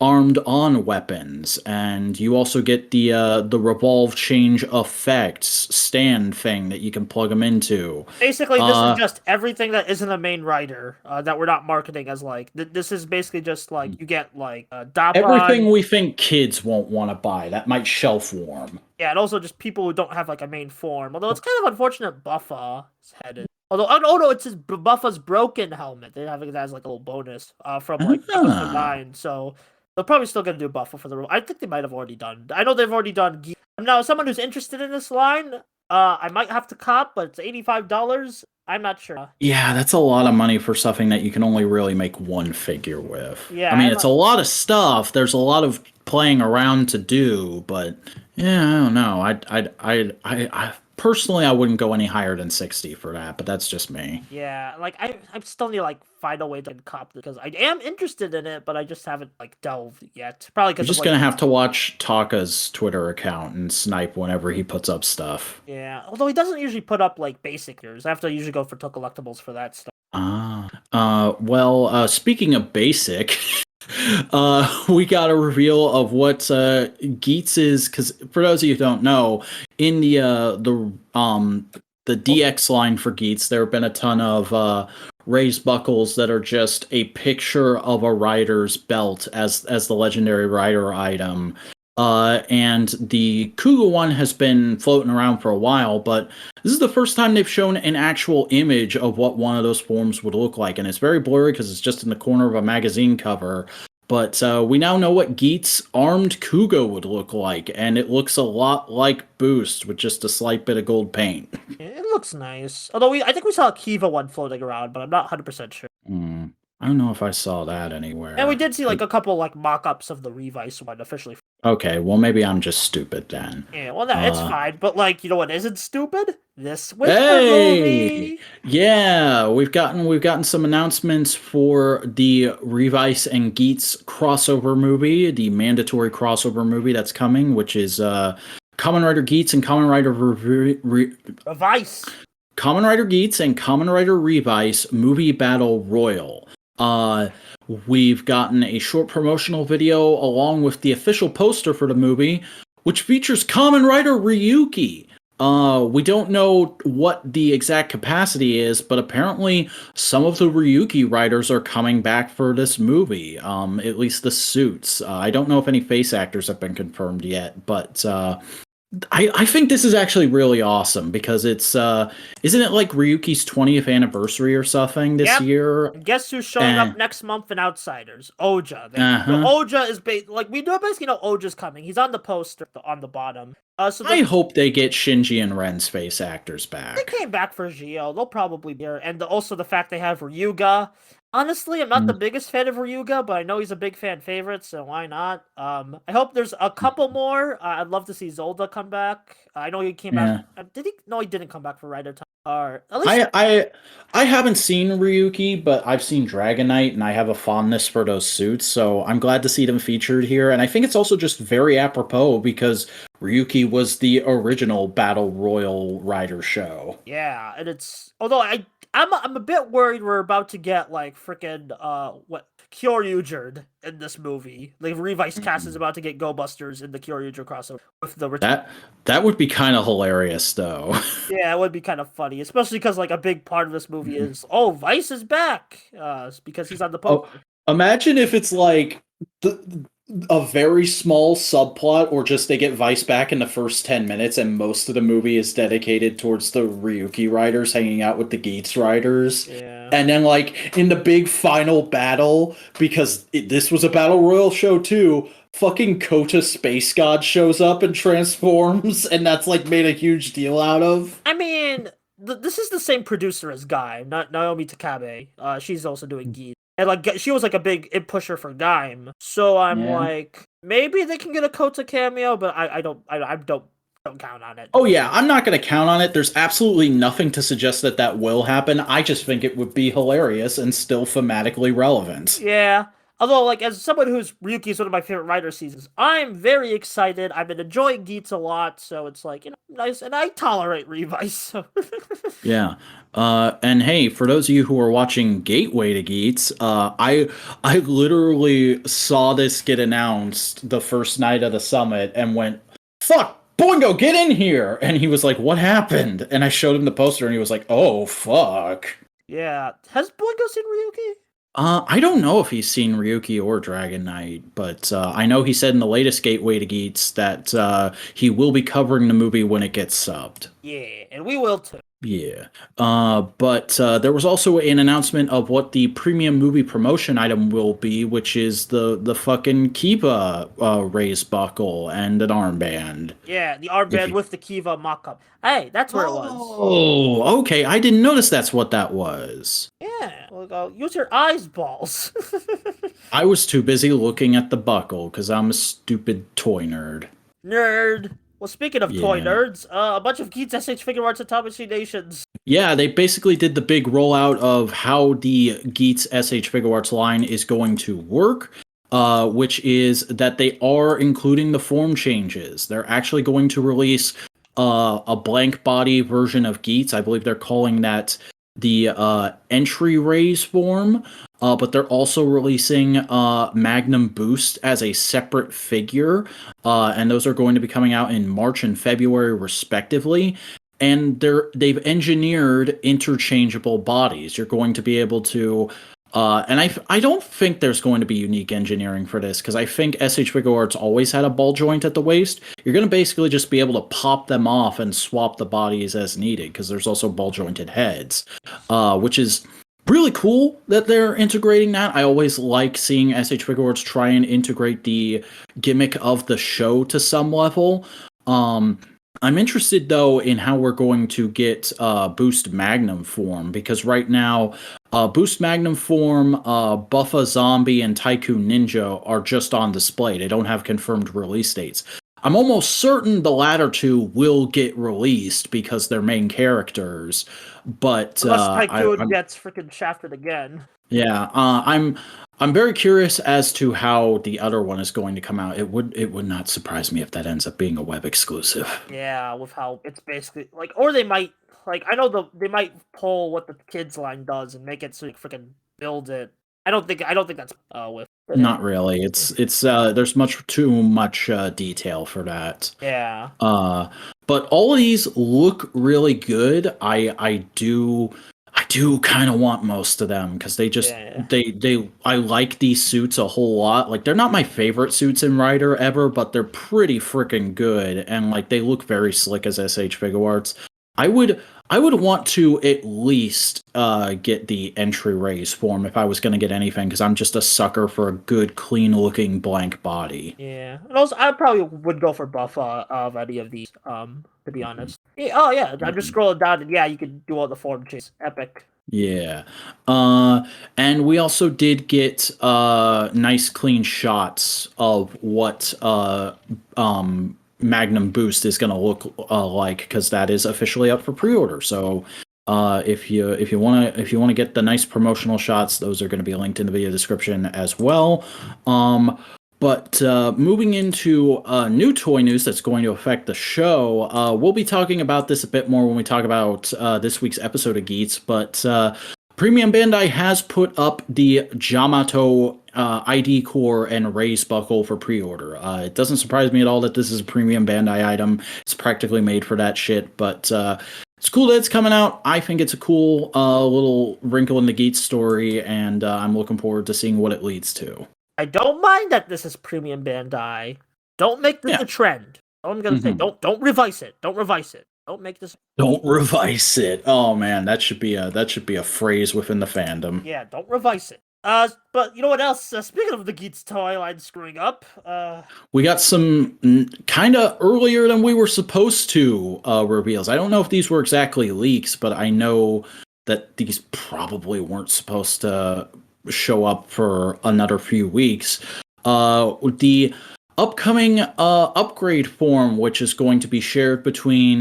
Speaker 1: armed-on weapons, and you also get the Revolve Change effects stand thing that you can plug them into.
Speaker 2: Basically, this is just everything that isn't a main rider that we're not marketing as like. This is basically just like you get like
Speaker 1: everything we think kids won't want to buy that might shelf warm.
Speaker 2: Yeah, and also just people who don't have like a main form. Although it's kind of unfortunate Buffa's head is. Although, oh no, it's his Buffa's broken helmet. They have it as like a little bonus from like episode 9. So they're probably still gonna do Buffa for the. I think they might have already done. I know they've already done. Now, someone who's interested in this line, I might have to cop, but it's $85. I'm not sure.
Speaker 1: Yeah, that's a lot of money for something that you can only really make one figure with.
Speaker 2: Yeah,
Speaker 1: I mean, it's a lot of stuff. There's a lot of playing around to do, but yeah, I don't know. I personally, I wouldn't go any higher than 60 for that, but that's just me.
Speaker 2: Yeah, like I still need to like find a way to cop because I am interested in it, but I just haven't like delved yet. Probably because
Speaker 1: you're just gonna have to watch Taka's Twitter account and snipe whenever he puts up stuff.
Speaker 2: Yeah, although he doesn't usually put up like basic years. I have to usually go for Collectibles for that stuff.
Speaker 1: Well, speaking of basic. We got a reveal of what Geats is, because for those of you who don't know, in the DX line for Geats, there have been a ton of raised buckles that are just a picture of a rider's belt as the legendary rider item. And the Kuga one has been floating around for a while, but this is the first time they've shown an actual image of what one of those forms would look like, and it's very blurry because it's just in the corner of a magazine cover. But we now know what Geats' armed Kuga would look like, and it looks a lot like Boost with just a slight bit of gold paint.
Speaker 2: It looks nice. Although I think we saw a Kiva one floating around, but I'm not 100% sure.
Speaker 1: I don't know if I saw that anywhere.
Speaker 2: And we did see like a couple like mock-ups of the Revice one officially.
Speaker 1: Okay, well maybe I'm just stupid then.
Speaker 2: Yeah, well it's fine. But like, you know what isn't stupid? This Whisper movie.
Speaker 1: Yeah, we've gotten some announcements for the Revice and Geats crossover movie, the mandatory crossover movie that's coming, which is Kamen Rider Geats and Kamen Rider
Speaker 2: Revice.
Speaker 1: Kamen Rider Geats and Kamen Rider Revice Movie Battle Royal. We've gotten a short promotional video along with the official poster for the movie, which features Kamen Rider Ryuki. We don't know what the exact capacity is, but apparently some of the Ryuki riders are coming back for this movie, at least the suits. I don't know if any face actors have been confirmed yet, but I think this is actually really awesome because it's isn't it like Ryuki's 20th anniversary or something this year?
Speaker 2: And guess who's showing up next month in Outsiders? Oja. Oja is like we basically know Oja's coming. He's on the poster on the bottom. So
Speaker 1: I hope they get Shinji and Ren's face actors back.
Speaker 2: They came back for Gio. They'll probably be here, and also the fact they have Ryuga. Honestly, I'm not the biggest fan of Ryuga, but I know he's a big fan favorite, so why not? I hope there's a couple more. I'd love to see Zolda come back. I know he came back. Did he? No, he didn't come back for Rider Time. Or at least
Speaker 1: I haven't seen Ryuki, but I've seen Dragon Knight, and I have a fondness for those suits, so I'm glad to see them featured here. And I think it's also just very apropos because Ryuki was the original Battle Royal Rider show.
Speaker 2: Yeah, and it's although I'm a bit worried we're about to get like freaking what Kyoryugered in this movie. Like Revice cast is about to get Go Busters in the Kyoryuger crossover with the
Speaker 1: that would be kind of hilarious though.
Speaker 2: Yeah, it would be kind of funny, especially because like a big part of this movie is Vice is back, because he's on the poster.
Speaker 1: Imagine if it's like a very small subplot, or just they get Vice back in the first 10 minutes, and most of the movie is dedicated towards the Ryuki riders hanging out with the Geats riders.
Speaker 2: Yeah.
Speaker 1: And then, like, in the big final battle, because this was a Battle Royal show too, fucking Kota Space God shows up and transforms, and that's, like, made a huge deal out of.
Speaker 2: I mean, this is the same producer as Guy, not Naomi Takabe. She's also doing Geats. And like she was like a big pusher for Dime, so I'm like, maybe they can get a Kota cameo, but I don't count on it.
Speaker 1: Oh yeah, I'm not going to count on it. There's absolutely nothing to suggest that will happen. I just think it would be hilarious and still thematically relevant.
Speaker 2: Yeah. Although, like, as someone who's Ryuki is one of my favorite writer seasons, I'm very excited. I've been enjoying Geats a lot, so it's like, nice, and I tolerate Revice. So.
Speaker 1: Yeah. And hey, for those of you who are watching Gateway to Geats, I literally saw this get announced the first night of the summit and went, "Fuck, Boingo, get in here!" And he was like, "What happened?" And I showed him the poster, and he was like, "Oh, fuck."
Speaker 2: Yeah. Has Boingo seen Ryuki?
Speaker 1: I don't know if he's seen Ryuki or Dragon Knight, but I know he said in the latest Gateway to Geats that he will be covering the movie when it gets subbed.
Speaker 2: Yeah, and we will too.
Speaker 1: Yeah. But there was also an announcement of what the premium movie promotion item will be, which is the fucking Kiva raised buckle and an armband.
Speaker 2: Yeah, the armband with the Kiva mock-up. Hey, that's where it was.
Speaker 1: Oh, okay. I didn't notice that's what that was.
Speaker 2: Yeah, well, use your eyes, balls.
Speaker 1: I was too busy looking at the buckle because I'm a stupid toy nerd.
Speaker 2: Nerd. Well, speaking of toy nerds, a bunch of Geats SH Figure Arts Atomic Nations.
Speaker 1: Yeah, they basically did the big rollout of how the Geats SH Figure Arts line is going to work, which is that they are including the form changes. They're actually going to release a blank body version of Geats. I believe they're calling that the entry raise form. But they're also releasing Magnum Boost as a separate figure, and those are going to be coming out in March and February respectively. And they've engineered interchangeable bodies. You're going to be able to, and I don't think there's going to be unique engineering for this, because I think SH Figure Arts always had a ball joint at the waist. You're going to basically just be able to pop them off and swap the bodies as needed, because there's also ball jointed heads, which is really cool that they're integrating that. I always like seeing SH Figure Arts try and integrate the gimmick of the show to some level. I'm interested, though, in how we're going to get Boost Magnum form, because right now, Boost Magnum form, Buffa Zombie, and Tycoon Ninja are just on display. They don't have confirmed release dates. I'm almost certain the latter two will get released because they're main characters, but
Speaker 2: unless Tycoon gets freaking shafted again.
Speaker 1: Yeah, I'm very curious as to how the other one is going to come out. It would not surprise me if that ends up being a web exclusive.
Speaker 2: Yeah, with how it's basically like, or they might I know they might pull what the kids line does and make it so you freaking build it. I don't think that's with.
Speaker 1: Not really. It's there's too much detail for that.
Speaker 2: Yeah.
Speaker 1: But all of these look really good. I do kind of want most of them, because they just I like these suits a whole lot. Like, they're not my favorite suits in Rider ever, but they're pretty freaking good, and like they look very slick as SH Figure Arts. I would want to at least get the entry raise form if I was going to get anything, because I'm just a sucker for a good, clean-looking blank body.
Speaker 2: Yeah, and also I probably would go for Buffa of any of these. To be honest. Yeah, oh yeah, I'm just scrolling down, and yeah, you can do all the form changes. Epic.
Speaker 1: Yeah. And we also did get nice, clean shots of what Magnum Boost is going to look like, because that is officially up for pre-order. So if you want to get the nice promotional shots, those are going to be linked in the video description as well. But moving into new toy news that's going to affect the show, we'll be talking about this a bit more when we talk about this week's episode of Geats. But Premium Bandai has put up the Yamato ID core and raise buckle for pre-order. It doesn't surprise me at all that this is a Premium Bandai item. It's practically made for that shit, but it's cool that it's coming out. I think it's a cool little wrinkle in the Geats story, and I'm looking forward to seeing what it leads to.
Speaker 2: I don't mind that this is Premium Bandai. Don't make this a trend. All I'm gonna say, don't revise it. Don't revise it. Don't make this.
Speaker 1: Don't revise it. Oh man, that should be a phrase within the fandom.
Speaker 2: Yeah, don't revise it. But you know what else? Speaking of the Geats toy line screwing up,
Speaker 1: we got some kind of earlier than we were supposed to reveals. I don't know if these were exactly leaks, but I know that these probably weren't supposed to show up for another few weeks. The upcoming upgrade form, which is going to be shared between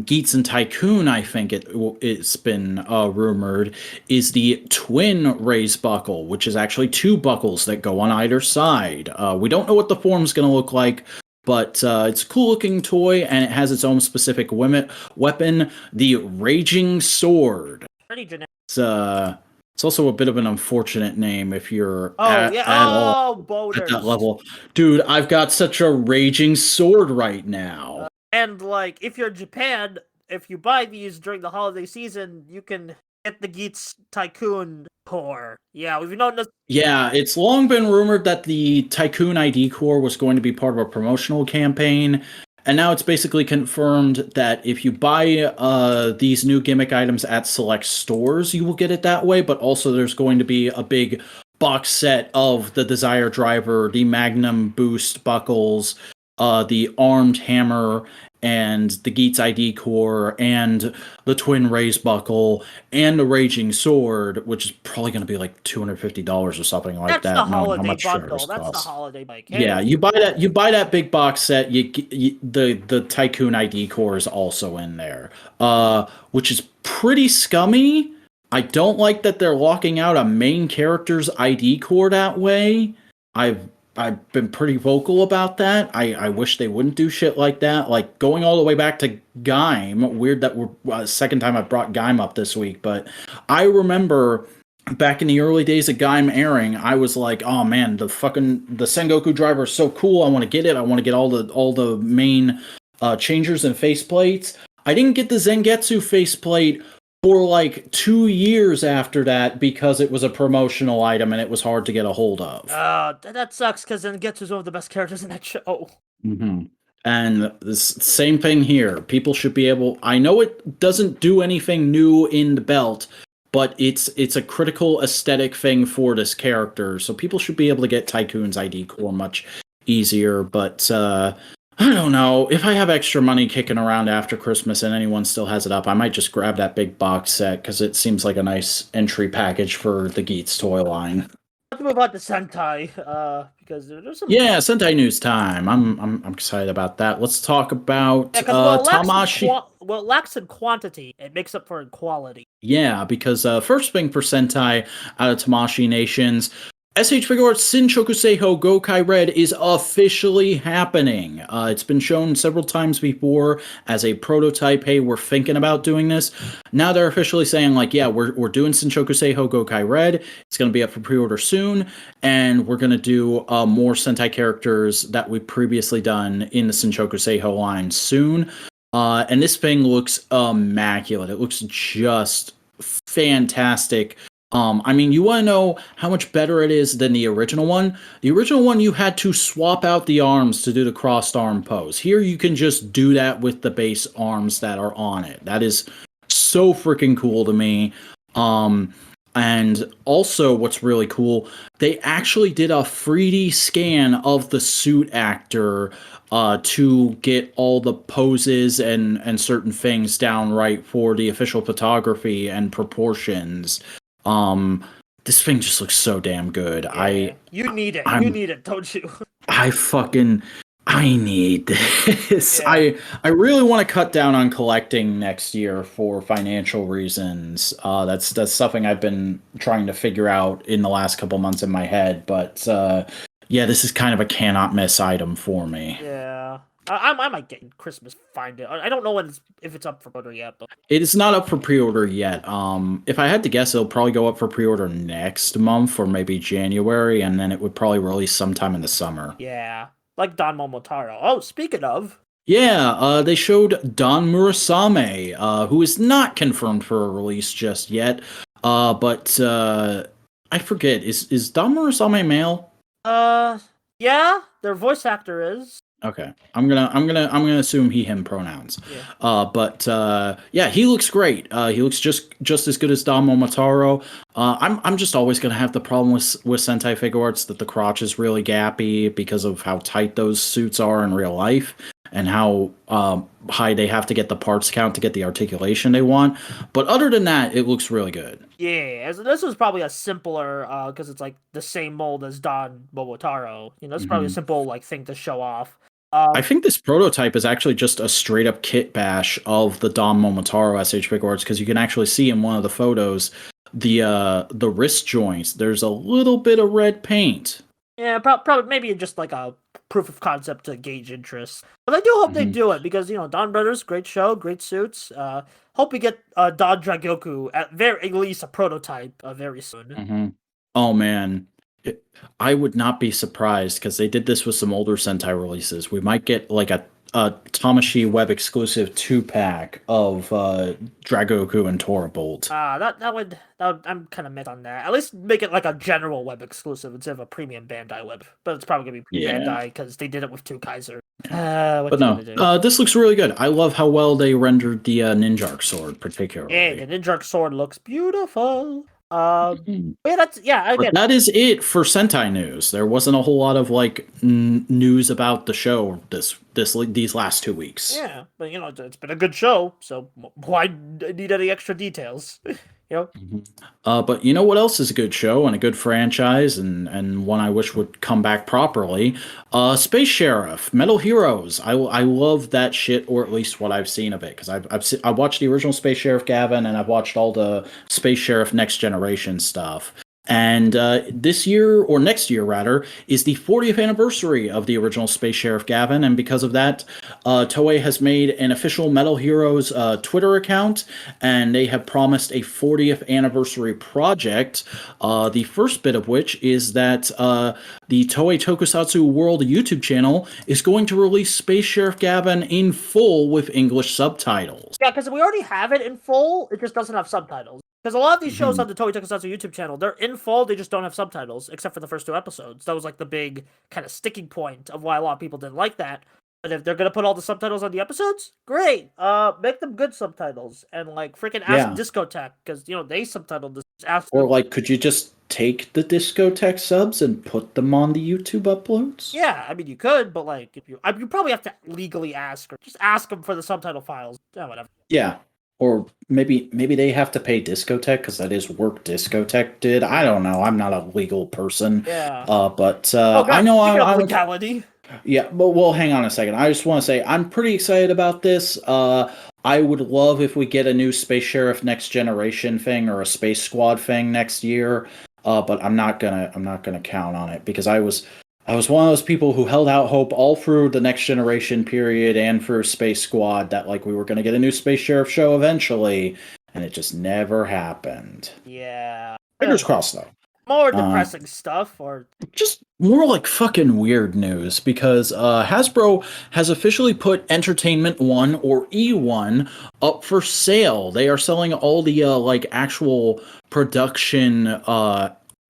Speaker 1: Geats and Tycoon, I think it's been rumored, is the twin raise buckle, which is actually two buckles that go on either side. We don't know what the form's going to look like, but it's a cool looking toy, and it has its own specific weapon, the Raging Sword.
Speaker 2: Pretty generic.
Speaker 1: It's also a bit of an unfortunate name if you're at that level. Dude, I've got such a Raging Sword right now.
Speaker 2: And, like, if you're in Japan, if you buy these during the holiday season, you can get the Geats Tycoon core. Yeah, we've known this.
Speaker 1: Yeah, it's long been rumored that the Tycoon ID core was going to be part of a promotional campaign. And now it's basically confirmed that if you buy these new gimmick items at select stores, you will get it that way. But also there's going to be a big box set of the Desire Driver, the Magnum Boost buckles, the Armed Hammer, and the Geats ID core, and the Twin Raise buckle, and the Raging Sword, which is probably going to be like $250 or something like that.
Speaker 2: That's the holiday bundle. That's the holiday bike. Hey.
Speaker 1: Yeah, you buy that big box set. The Tycoon ID core is also in there, which is pretty scummy. I don't like that they're locking out a main character's ID core that way. I've been pretty vocal about that. I wish they wouldn't do shit like that. Like, going all the way back to Gaim. Weird that we're second time I've brought Gaim up this week, but I remember back in the early days of Gaim airing, I was like, oh man, the Sengoku driver is so cool. I want to get it. I want to get all the main changers and faceplates. I didn't get the Zangetsu faceplate for like 2 years after that because it was a promotional item and it was hard to get a hold of.
Speaker 2: That sucks because Zangetsu's one of the best characters in that show.
Speaker 1: Mm-hmm. And the same thing here. People should be able. I know it doesn't do anything new in the belt, but it's a critical aesthetic thing for this character. So people should be able to get Tycoon's ID core much easier. But I don't know. If I have extra money kicking around after Christmas and anyone still has it up, I might just grab that big box set because it seems like a nice entry package for the Geats toy line.
Speaker 2: Let's move on to Sentai, because there's some.
Speaker 1: Yeah, Sentai news time. I'm excited about that. Let's talk about Tamashi.
Speaker 2: It lacks in quantity, it makes up for in quality.
Speaker 1: Yeah, because first thing for Sentai out of Tamashi Nations, SH Figure Arts Shinshoku Seiho Gokai Red is officially happening. It's been shown several times before as a prototype. Hey, we're thinking about doing this. Now they're officially saying, like, yeah, we're doing Shinshoku Seiho Gokai Red. It's going to be up for pre-order soon, and we're going to do more Sentai characters that we've previously done in the Shinshoku Seiho line soon. And this thing looks immaculate. It looks just fantastic. I mean, you want to know how much better it is than the original one? The original one, you had to swap out the arms to do the crossed arm pose. Here, you can just do that with the base arms that are on it. That is so freaking cool to me. And also, what's really cool, they actually did a 3D scan of the suit actor to get all the poses and certain things down right for the official photography and proportions. This thing just looks so damn good.
Speaker 2: Yeah, you need it. You need it, don't you?
Speaker 1: I need this. Yeah. I really want to cut down on collecting next year for financial reasons. That's something I've been trying to figure out in the last couple months in my head. But Yeah, this is kind of a cannot miss item for me.
Speaker 2: Yeah. I might get Christmas. Find it. I don't know if it's up for order yet, but
Speaker 1: It is not up for pre-order yet. If I had to guess, it'll probably go up for pre-order next month or maybe January, and then it would probably release sometime in the summer.
Speaker 2: yeah, like Don Momotaro. Oh, speaking of,
Speaker 1: Yeah, they showed Don Murasame, who is not confirmed for a release just yet. But I forget, is Don Murasame male?
Speaker 2: yeah, their voice actor is.
Speaker 1: Okay, I'm gonna assume he him pronouns.
Speaker 2: Yeah.
Speaker 1: Yeah, he looks great. He looks just as good as Don Momotaro. I'm just always gonna have the problem with Sentai figure arts that the crotch is really gappy because of how tight those suits are in real life and how high they have to get the parts count to get the articulation they want. But other than that, it looks really good.
Speaker 2: Yeah, this was probably a simpler, because it's like the same mold as Don Momotaro. It's probably a simple like thing to show off.
Speaker 1: I think this prototype is actually just a straight up kit bash of the Don Momotaro SH figure arts because you can actually see in one of the photos the wrist joints. There's a little bit of red paint.
Speaker 2: Yeah, probably maybe just like a proof of concept to gauge interest. But I do hope they do it because Donbrothers, great show, great suits. Hope we get Don Dragoku at very least a prototype very soon.
Speaker 1: Oh man. I would not be surprised because they did this with some older Sentai releases. We might get like a Tamashii web exclusive 2-pack of Dragoku and Torabolt.
Speaker 2: That would I'm kind of mid on that. At least make it like a general web exclusive instead of a premium Bandai web. But it's probably gonna be Bandai because they did it with 2 Kaiser.
Speaker 1: But no, this looks really good. I love how well they rendered the Ninjark sword, particularly.
Speaker 2: Yeah, the Ninjark sword looks beautiful. Again,
Speaker 1: that is it for Sentai news. There wasn't a whole lot of like news about the show these last 2 weeks.
Speaker 2: Yeah, but it's been a good show, so why need any extra details?
Speaker 1: But you know what else is a good show and a good franchise and one I wish would come back properly? Space Sheriff, Metal Heroes. I love that shit, or at least what I've seen of it, because I watched the original Space Sheriff Gavin and I've watched all the Space Sheriff Next Generation stuff. And this year, or next year rather, is the 40th anniversary of the original Space Sheriff Gavin, and because of that, Toei has made an official Metal Heroes Twitter account, and they have promised a 40th anniversary project, the first bit of which is that the Toei Tokusatsu World YouTube channel is going to release Space Sheriff Gavin in full with English subtitles.
Speaker 2: Yeah, because we already have it in full, it just doesn't have subtitles. Because a lot of these shows on the Toei Tokusatsu YouTube channel, they're in full, they just don't have subtitles, except for the first 2 episodes. That was like the big kind of sticking point of why a lot of people didn't like that. But if they're gonna put all the subtitles on the episodes, great. Make them good subtitles and like freaking ask Discotech because they subtitled this.
Speaker 1: Or like, could you just take the Discotech subs and put them on the YouTube uploads?
Speaker 2: Yeah, I mean you could, but like you probably have to legally ask or just ask them for the subtitle files. Yeah, whatever.
Speaker 1: Yeah. Or maybe they have to pay Discotech because that is work Discotech did. I don't know. I'm not a legal person.
Speaker 2: Yeah.
Speaker 1: I know I'm
Speaker 2: legality.
Speaker 1: Yeah, but well, hang on a second. I just want to say I'm pretty excited about this. I would love if we get a new Space Sheriff Next Generation thing or a Space Squad thing next year. But I'm not gonna count on it because I was one of those people who held out hope all through the Next Generation period and for Space Squad that like we were going to get a new Space Sheriff show eventually, and it just never happened.
Speaker 2: Yeah.
Speaker 1: Fingers crossed, though.
Speaker 2: More depressing stuff, or
Speaker 1: just more like fucking weird news because Hasbro has officially put Entertainment One or E1 up for sale. They are selling all the like actual production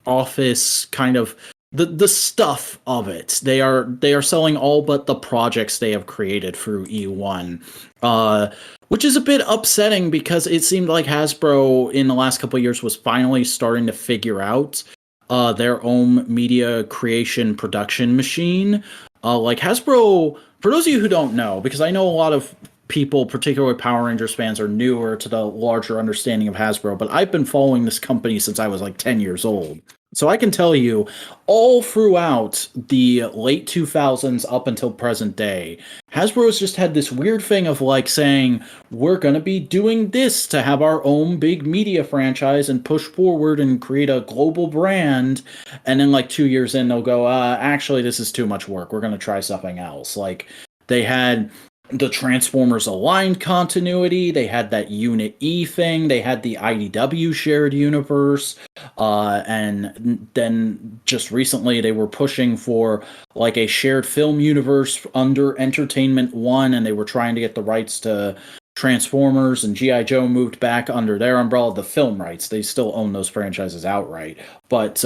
Speaker 1: office kind of the stuff of it. They are selling all but the projects they have created through E1, which is a bit upsetting because it seemed like Hasbro in the last couple of years was finally starting to figure out their own media creation production machine. Like Hasbro, for those of you who don't know, because I know a lot of people, particularly Power Rangers fans, are newer to the larger understanding of Hasbro, but I've been following this company since I was like 10 years old. So I can tell you, all throughout the late 2000s up until present day, Hasbro's just had this weird thing of like saying, we're going to be doing this to have our own big media franchise and push forward and create a global brand. And then like 2 years in, they'll go, actually, this is too much work. We're going to try something else. Like they had the Transformers Aligned continuity, they had that Unit E thing, they had the IDW shared universe, and then just recently they were pushing for like a shared film universe under Entertainment One, and they were trying to get the rights to Transformers, and G.I. Joe moved back under their umbrella, the film rights. They still own those franchises outright. But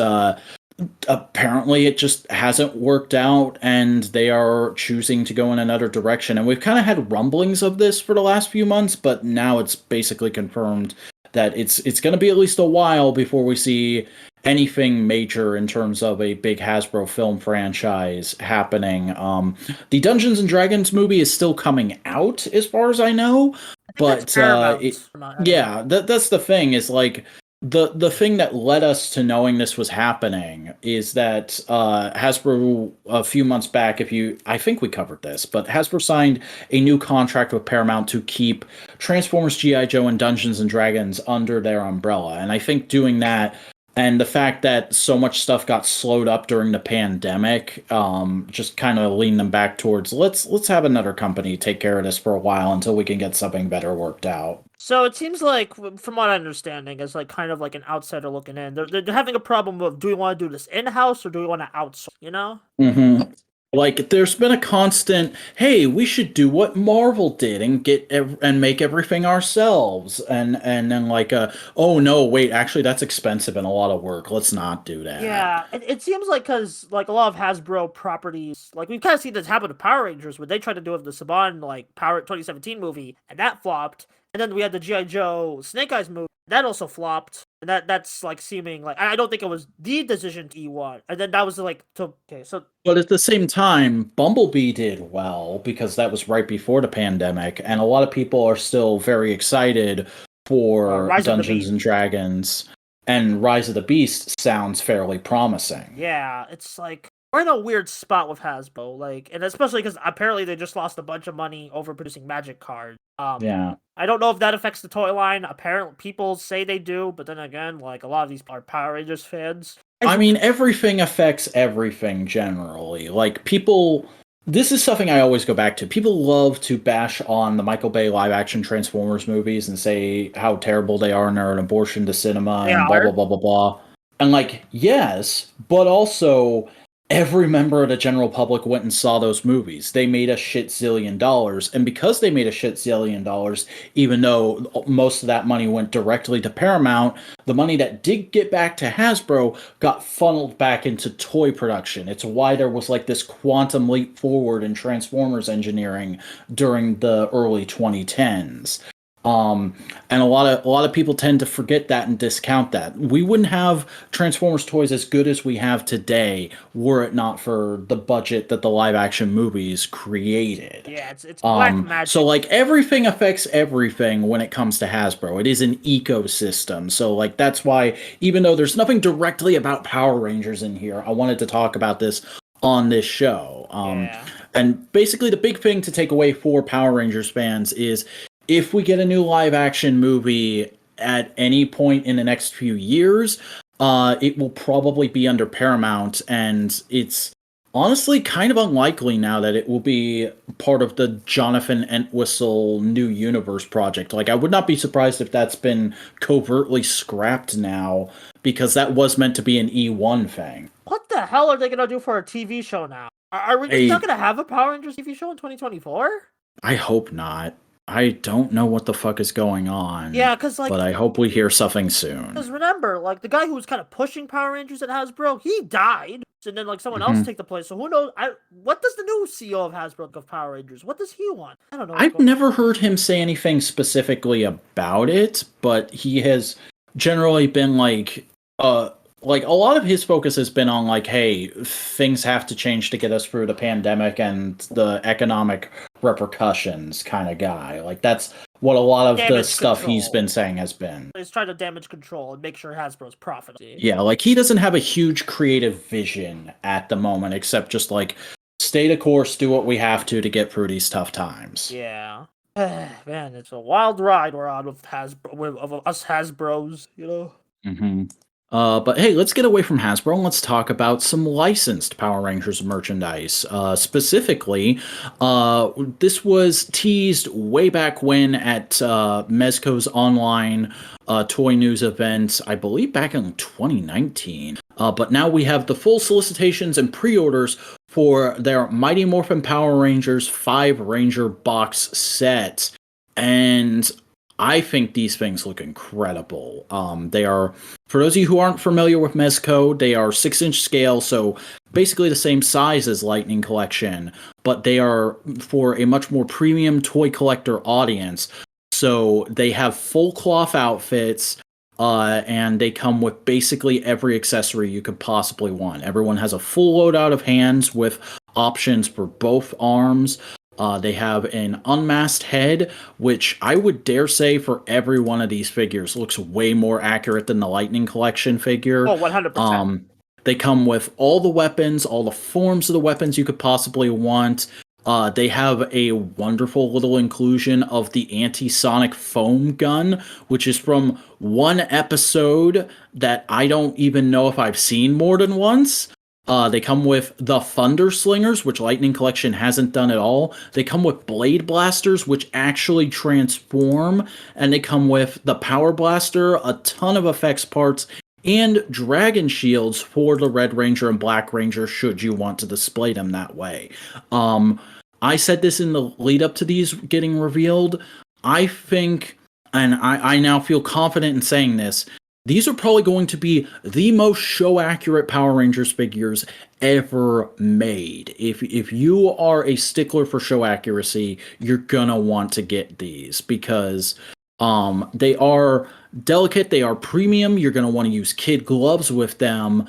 Speaker 1: apparently it just hasn't worked out, and they are choosing to go in another direction. And we've kind of had rumblings of this for the last few months, but now it's basically confirmed that it's going to be at least a while before we see anything major in terms of a big Hasbro film franchise happening. The Dungeons and Dragons movie is still coming out, as far as I know, but yeah, that's the thing. Is like the thing that led us to knowing this was happening is that Hasbro a few months back, I think we covered this, but Hasbro signed a new contract with Paramount to keep Transformers, G.I. Joe, and Dungeons and Dragons under their umbrella. And I think doing that, and the fact that so much stuff got slowed up during the pandemic, just kind of leaned them back towards let's have another company take care of this for a while until we can get something better worked out.
Speaker 2: So it seems like, from what I'm understanding, as like kind of like an outsider looking in, they're having a problem of, do we want to do this in-house or do we want to outsource? You know?
Speaker 1: Mm-hmm. Like, there's been a constant, hey, we should do what Marvel did and make everything ourselves, and then like, oh no, wait, actually that's expensive and a lot of work. Let's not do that.
Speaker 2: Yeah, it seems like because like a lot of Hasbro properties, like we've kind of seen this happen to Power Rangers, where they tried to do it with the Saban like Power 2017 movie, and that flopped. And then we had the G.I. Joe Snake Eyes movie, that also flopped. And that's like seeming like, I don't think it was the decision to E1. And then that was like okay, so.
Speaker 1: But at the same time, Bumblebee did well because that was right before the pandemic, and a lot of people are still very excited for Dungeons and Dragons, and Rise of the Beast sounds fairly promising.
Speaker 2: Yeah, it's like we're in a weird spot with Hasbro, like, and especially because apparently they just lost a bunch of money over producing Magic cards.
Speaker 1: Yeah.
Speaker 2: I don't know if that affects the toy line. Apparently, people say they do, but then again, like, a lot of these are Power Rangers fans.
Speaker 1: I mean, everything affects everything generally. Like, this is something I always go back to. People love to bash on the Michael Bay live-action Transformers movies and say how terrible they are and they're an abortion to cinema and blah, blah, blah, blah, blah. And, like, yes, but also every member of the general public went and saw those movies. They made a shit zillion dollars. And because they made a shit zillion dollars, even though most of that money went directly to Paramount, the money that did get back to Hasbro got funneled back into toy production. It's why there was like this quantum leap forward in Transformers engineering during the early 2010s. And a lot of people tend to forget that and discount that. We wouldn't have Transformers toys as good as we have today were it not for the budget that the live action movies created.
Speaker 2: Yeah, it's black magic.
Speaker 1: So like everything affects everything when it comes to Hasbro. It is an ecosystem. So like that's why, even though there's nothing directly about Power Rangers in here, I wanted to talk about this on this show. And basically the big thing to take away for Power Rangers fans is, if we get a new live-action movie at any point in the next few years, it will probably be under Paramount, and it's honestly kind of unlikely now that it will be part of the Jonathan Entwistle New Universe project. Like, I would not be surprised if that's been covertly scrapped now, because that was meant to be an E1 thing.
Speaker 2: What the hell are they going to do for a TV show now? Are we not going to have a Power Rangers TV show in 2024?
Speaker 1: I hope not. I don't know what the fuck is going on.
Speaker 2: Yeah, because like,
Speaker 1: but I hope we hear something soon.
Speaker 2: Because remember, like the guy who was kind of pushing Power Rangers at Hasbro, he died, and then like someone else take the place. So who knows? What does the new CEO of Hasbro of Power Rangers? What does he want? I don't know.
Speaker 1: I've never heard him say anything specifically about it, but he has generally been like a lot of his focus has been on like, hey, things have to change to get us through the pandemic and the economic repercussions kind of guy. Like that's what a lot of the
Speaker 2: Damage
Speaker 1: stuff he's
Speaker 2: control.
Speaker 1: been saying has been.
Speaker 2: He's trying to damage control and make sure Hasbro's profitable.
Speaker 1: Yeah, like he doesn't have a huge creative vision at the moment, except just like stay the course, do what we have to get through these tough times.
Speaker 2: Yeah. Man, it's a wild ride we're on with us Hasbros, you know?
Speaker 1: Mm-hmm. But hey, let's get away from Hasbro and let's talk about some licensed Power Rangers merchandise. Specifically, this was teased way back when at Mezco's online toy news event, I believe back in 2019. But now we have the full solicitations and pre-orders for their Mighty Morphin Power Rangers 5 Ranger box set. And I think these things look incredible. They are, for those of you who aren't familiar with Mezco, they are 6-inch scale, so basically the same size as Lightning Collection, but they are for a much more premium toy collector audience. So they have full cloth outfits, and they come with basically every accessory you could possibly want. Everyone has a full loadout of hands with options for both arms. They have an unmasked head, which I would dare say for every one of these figures looks way more accurate than the Lightning Collection figure.
Speaker 2: Oh, 100%.
Speaker 1: They come with all the weapons, all the forms of the weapons you could possibly want. They have a wonderful little inclusion of the anti-sonic foam gun, which is from one episode that I don't even know if I've seen more than once. They come with the Thunder Slingers, which Lightning Collection hasn't done at all. They come with Blade Blasters, which actually transform. And they come with the Power Blaster, a ton of effects parts, and Dragon Shields for the Red Ranger and Black Ranger, should you want to display them that way. I said this in the lead up to these getting revealed. I think, and I now feel confident in saying this, these are probably going to be the most show-accurate Power Rangers figures ever made. If you are a stickler for show accuracy, you're gonna want to get these because they are delicate, they are premium. You're gonna want to use kid gloves with them,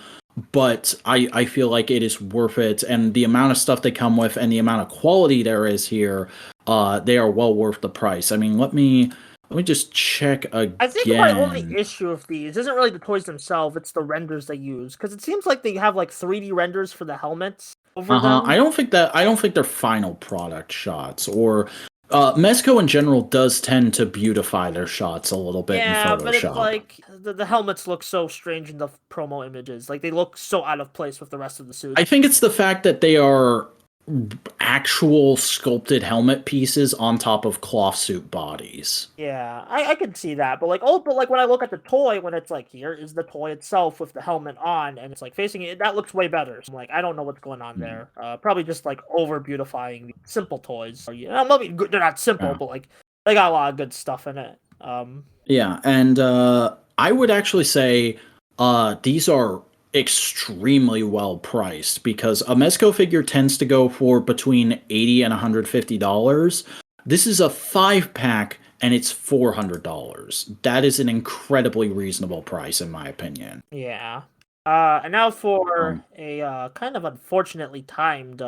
Speaker 1: but I feel like it is worth it. And the amount of stuff they come with and the amount of quality there is here, they are well worth the price. I mean, let me just check again.
Speaker 2: I think my only issue with these isn't really the toys themselves, it's the renders they use. Because it seems like they have like 3D renders for the helmets over them.
Speaker 1: I don't think they're final product shots. Or Mezco in general does tend to beautify their shots a little bit in Photoshop.
Speaker 2: Yeah, but it's like the helmets look so strange in the promo images. Like they look so out of place with the rest of the suit.
Speaker 1: I think it's the fact that they are actual sculpted helmet pieces on top of cloth suit bodies.
Speaker 2: Yeah, I can see that, but like when I look at the toy, when it's like here is the toy itself with the helmet on, and it's like facing it, that looks way better. So I'm like, I don't know what's going on there. Probably just like over beautifying the simple toys. Or, maybe they're not simple, but like they got a lot of good stuff in it.
Speaker 1: Yeah, and I would actually say these are extremely well priced because a Mezco figure tends to go for between $80 and $150. This is a 5-pack and it's $400. That is an incredibly reasonable price in my opinion.
Speaker 2: Yeah. And now for a kind of unfortunately timed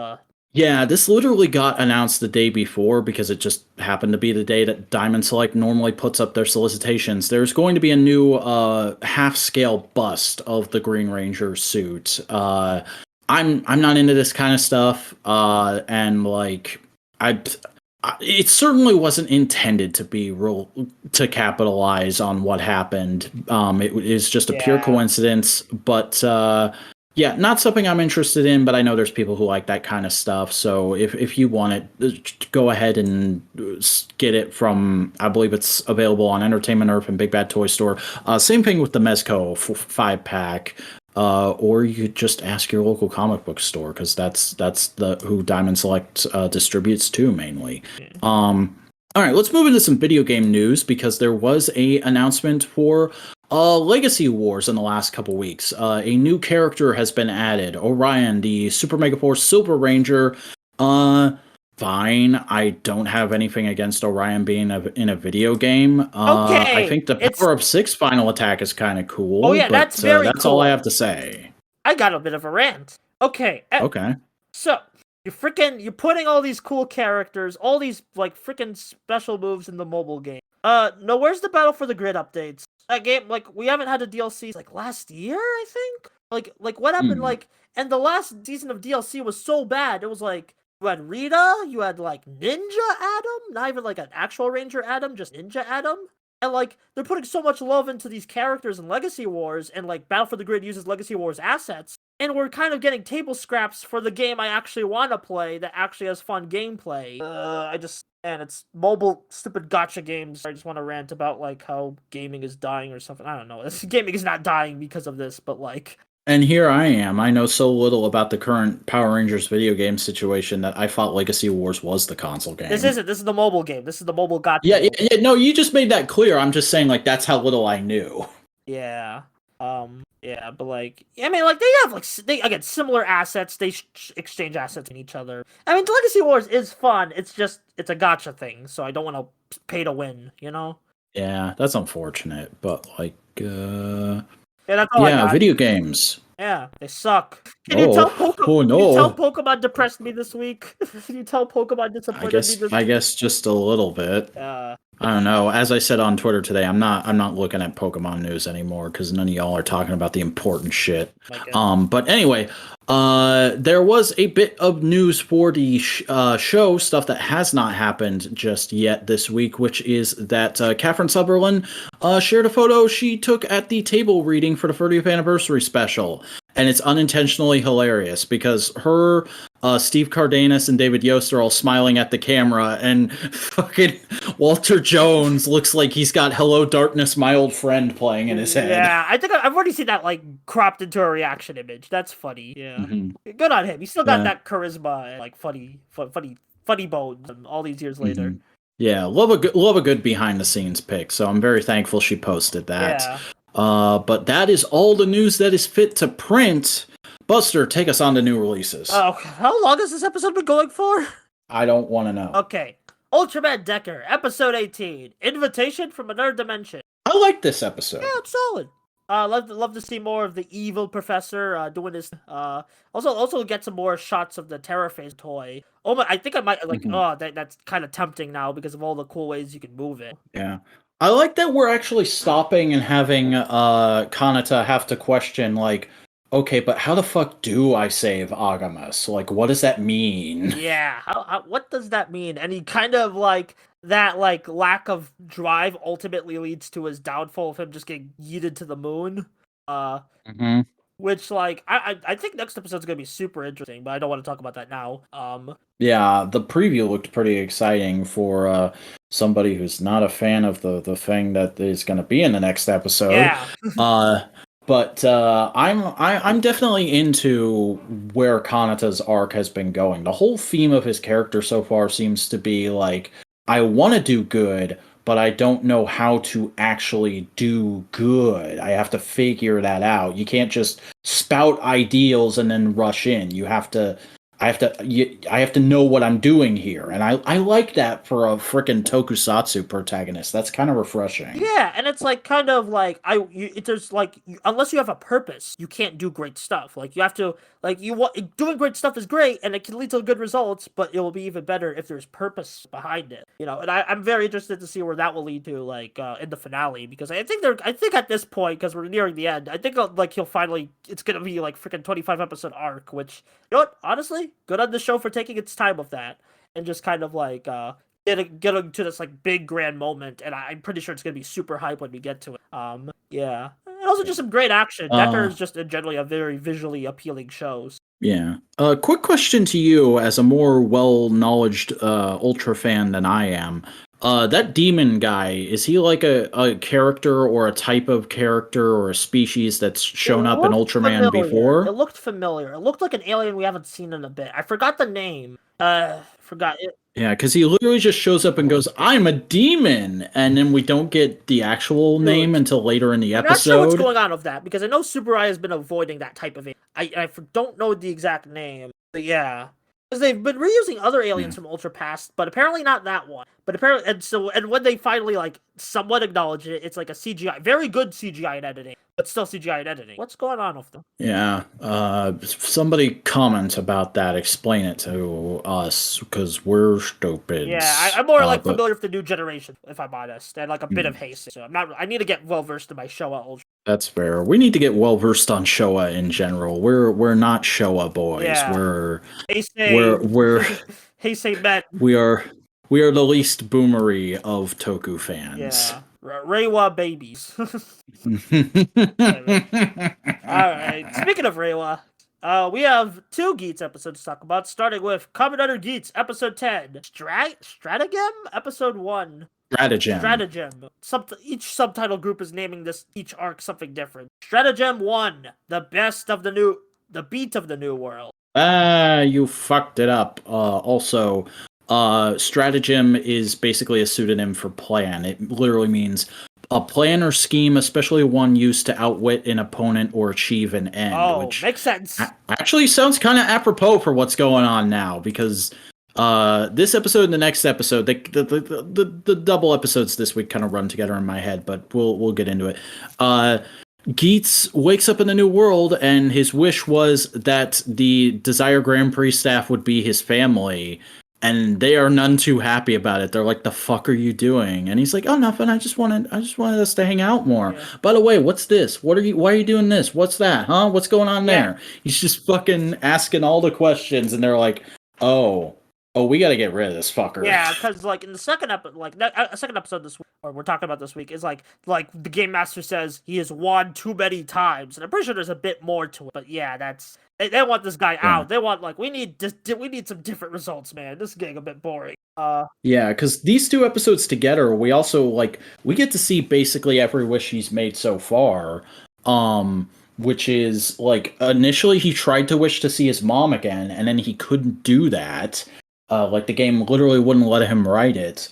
Speaker 1: yeah, this literally got announced the day before because it just happened to be the day that Diamond Select normally puts up their solicitations. There's going to be a new half-scale bust of the Green Ranger suit. I'm not into this kind of stuff, and like it certainly wasn't intended to be to capitalize on what happened. It is just a pure coincidence, but. Yeah, not something I'm interested in, but I know there's people who like that kind of stuff. So if you want it, go ahead and get it from, I believe it's available on Entertainment Earth and Big Bad Toy Store. Same thing with the Mezco 5-pack. Or you could just ask your local comic book store because that's who Diamond Select distributes to mainly. All right, let's move into some video game news because there was a announcement for Legacy Wars in the last couple weeks. A new character has been added, Orion, the Super Mega Force Silver Ranger. Fine, I don't have anything against Orion being in a video game.
Speaker 2: Okay,
Speaker 1: I think the Power of 6 final attack is kind of cool.
Speaker 2: Oh yeah,
Speaker 1: but,
Speaker 2: that's very
Speaker 1: that's
Speaker 2: cool.
Speaker 1: all I have to say.
Speaker 2: I got a bit of a rant. Okay.
Speaker 1: Okay.
Speaker 2: So, You're putting all these cool characters, all these like freaking special moves in the mobile game. No, where's the Battle for the Grid updates? That game, like, we haven't had a DLC like last year, I think. Like what happened? Like, and the last season of DLC was so bad. It was like you had Rita, you had like Ninja Adam, not even like an actual Ranger Adam, just Ninja Adam. And like they're putting so much love into these characters in Legacy Wars, and like Battle for the Grid uses Legacy Wars assets, and we're kind of getting table scraps for the game I actually want to play that actually has fun gameplay. And it's mobile stupid gotcha games. I just want to rant about like how gaming is dying or something. I don't know. Gaming is not dying because of this, but like.
Speaker 1: And here I am. I know so little about the current Power Rangers video game situation that I thought Legacy Wars was the console game.
Speaker 2: This isn't. This is the mobile game. This is the mobile gotcha.
Speaker 1: Yeah. No, you just made that clear. I'm just saying, like, that's how little I knew.
Speaker 2: Yeah. Yeah, but like, I mean, like, they have like again similar assets. They exchange assets in each other. I mean, Legacy Wars is fun. It's a gotcha thing, so I don't want to pay to win. You know?
Speaker 1: Yeah, that's unfortunate, but like,
Speaker 2: yeah, that's all I got.
Speaker 1: Video games.
Speaker 2: Yeah, they suck. Can you tell Pokemon?
Speaker 1: Oh no!
Speaker 2: Can you tell Pokemon depressed me this week? Can you tell Pokemon disappointed me this week?
Speaker 1: I guess just a little bit. I don't know. As I said on Twitter today, I'm not looking at Pokemon news anymore because none of y'all are talking about the important shit. But anyway, there was a bit of news for the show, stuff that has not happened just yet this week, which is that Catherine Sutherland shared a photo she took at the table reading for the 30th anniversary special. And it's unintentionally hilarious because her, Steve Cardenas, and David Yost are all smiling at the camera, and fucking Walter Jones looks like he's got "Hello Darkness, My Old Friend" playing in his head.
Speaker 2: Yeah, I think I've already seen that like cropped into a reaction image. That's funny. Yeah, good on him. He still got that charisma and like funny bones, and all these years later.
Speaker 1: Yeah, love a good behind the scenes pic. So I'm very thankful she posted that.
Speaker 2: Yeah.
Speaker 1: But that is all the news that is fit to print. Buster, take us on to new releases.
Speaker 2: Oh, how long has this episode been going for?
Speaker 1: I don't want to know.
Speaker 2: Okay. Ultraman Decker, episode 18, Invitation from Another Dimension.
Speaker 1: I like this episode.
Speaker 2: Yeah, it's solid. Love to see more of the evil professor doing this. Also get some more shots of the Terrorphase toy. Oh my! I think I might like. That's kind of tempting now because of all the cool ways you can move it.
Speaker 1: Yeah. I like that we're actually stopping and having Kanata have to question, like, okay, but how the fuck do I save Agamas? Like, what does that mean?
Speaker 2: Yeah, what does that mean? And he kind of, like, that, like, lack of drive ultimately leads to his downfall of him just getting yeeted to the moon. Which, like, I think next episode's gonna be super interesting, but I don't want to talk about that now.
Speaker 1: Yeah, the preview looked pretty exciting for somebody who's not a fan of the thing that is going to be in the next episode.
Speaker 2: Yeah.
Speaker 1: But I'm definitely into where Kanata's arc has been going. The whole theme of his character so far seems to be like, I want to do good, but I don't know how to actually do good. I have to figure that out. You can't just spout ideals and then rush in. I have to know what I'm doing here, and I like that for a freaking tokusatsu protagonist. That's kind of refreshing.
Speaker 2: Yeah, and it's like kind of like there's like unless you have a purpose, you can't do great stuff. Like you have to doing great stuff is great, and it can lead to good results, but it will be even better if there's purpose behind it. You know, and I'm very interested to see where that will lead to, like in the finale, because I think at this point, because we're nearing the end, I think like it's gonna be like freaking 25 episode arc, which, you know what, honestly, good on the show for taking its time with that and just kind of like getting to this like big grand moment, and I'm pretty sure it's gonna be super hype when we get to it. Yeah, and also just some great action. Decker is just generally a very visually appealing show.
Speaker 1: Yeah. Quick question to you, as a more well-knowledged Ultra fan than I am. That demon guy, is he like a character or a type of character or a species that's shown up in Ultraman before?
Speaker 2: It looked familiar. It looked like an alien we haven't seen in a bit. I forgot the name. Forgot it.
Speaker 1: Yeah, because he literally just shows up and goes, "I'm a demon," and then we don't get the actual name until later in the episode. I'm not sure
Speaker 2: what's going on with that, because I know Tsuburaya has bbeen avoiding that type of alien. I don't know the exact name, but yeah. Because they've been reusing other aliens from Ultra Past, but apparently not that one. But apparently, and when they finally like somewhat acknowledge it, it's like a CGI, very good CGI in editing. but still CGI and editing. What's going on with them?
Speaker 1: Yeah. Somebody comment about that. Explain it to us, because we're stupid.
Speaker 2: Yeah, I'm more familiar with the new generation, if I'm honest, and like a bit of haste. So I'm not. I need to get well versed in my Showa Ultra.
Speaker 1: That's fair. We need to get well versed on Showa in general. We're not Showa boys.
Speaker 2: Yeah.
Speaker 1: We're
Speaker 2: Heisei men.
Speaker 1: We are the least boomery of Toku fans.
Speaker 2: Yeah. Reiwa babies. Alright. Speaking of Reiwa, we have 2 Geats episodes to talk about, starting with Kamen Rider Geats episode 10. Stratagem? Episode 1. Stratagem. Each subtitle group is naming each arc something different. Stratagem 1. The beat of the new world.
Speaker 1: You fucked it up. Also, stratagem is basically a pseudonym for plan. It literally means a plan or scheme, especially one used to outwit an opponent or achieve an end. Which
Speaker 2: makes sense.
Speaker 1: Actually sounds kind of apropos for what's going on now, because this episode and the next episode, the double episodes this week kind of run together in my head, but we'll get into it. Geats wakes up in the new world, and his wish was that the Desire Grand Prix staff would be his family, and they are none too happy about it. They're like, "The fuck are you doing?" And he's like, "Oh, nothing. I just wanted us to hang out more." Yeah. By the way, what's this? Why are you doing this? What's that? Huh? What's going on there? He's just fucking asking all the questions, and they're like, "Oh, we got to get rid of this fucker."
Speaker 2: Yeah, because like in the second episode this week, or we're talking about this week, is like the game master says he has won too many times, and I'm pretty sure there's a bit more to it. But yeah, they want this guy out. They want we need some different results, man. This is getting a bit boring.
Speaker 1: Yeah, because these 2 episodes together, we also we get to see basically every wish he's made so far. Which is initially he tried to wish to see his mom again, and then he couldn't do that. The game literally wouldn't let him write it.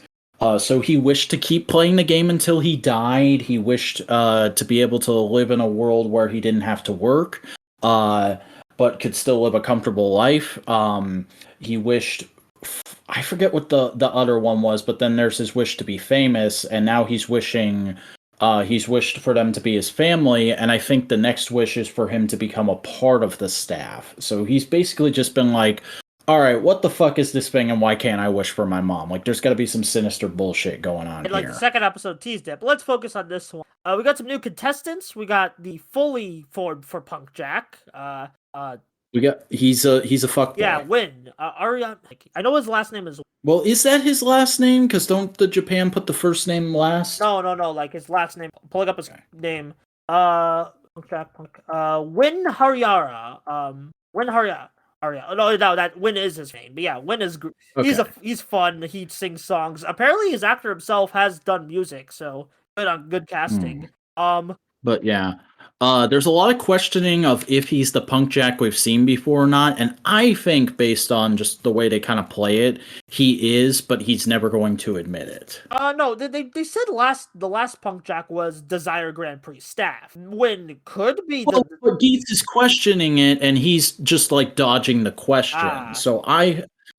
Speaker 1: So he wished to keep playing the game until he died. He wished to be able to live in a world where he didn't have to work, but could still live a comfortable life. He wished, I forget what the other one was, but then there's his wish to be famous, and now he's wishing, he's wished for them to be his family, and I think the next wish is for him to become a part of the staff. So he's basically just been like, all right, what the fuck is this thing, and why can't I wish for my mom? There's got to be some sinister bullshit going on here.
Speaker 2: The second episode teased it, but let's focus on this one. We got some new contestants. We got the fully formed for Punk Jack.
Speaker 1: He's a fuck boy.
Speaker 2: Yeah, Win. Arian. I know his last name is.
Speaker 1: Well, is that his last name? Because don't the Japan put the first name last?
Speaker 2: No. His last name. Pulling up his name. Punk Jack. Win Hariara. Win Hariara. No, that Win is his name. But yeah, Win is he's fun. He sings songs. Apparently, his actor himself has done music, so good casting.
Speaker 1: But yeah, there's a lot of questioning of if he's the Punk Jack we've seen before or not, and I think based on just the way they kind of play it, he is, but he's never going to admit it.
Speaker 2: No, they said the last Punk Jack was Desire Grand Prix staff. When could be
Speaker 1: but Geats is questioning it, and he's just dodging the question. So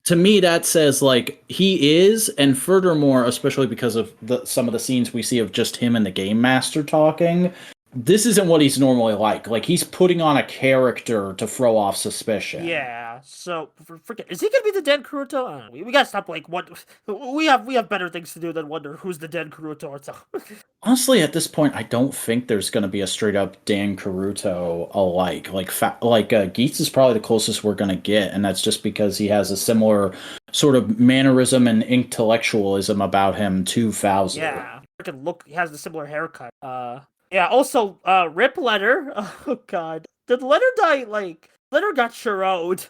Speaker 1: to me, that says he is, and furthermore, especially because of some of the scenes we see of just him and the game master talking, this isn't what he's normally like. He's putting on a character to throw off suspicion.
Speaker 2: Yeah. So forget. Is he gonna be the dead Kuruto? We gotta stop. We have better things to do than wonder who's the dead Kuruto. So.
Speaker 1: Honestly, at this point, I don't think there's gonna be a straight up Dan Kuruto alike. Geats is probably the closest we're gonna get, and that's just because he has a similar sort of mannerism and intellectualism about him to Fauser.
Speaker 2: Yeah. Look, he has the similar haircut. Yeah, also, Rip Letter. Oh, God. Did Letter die, Letter got Shiroed.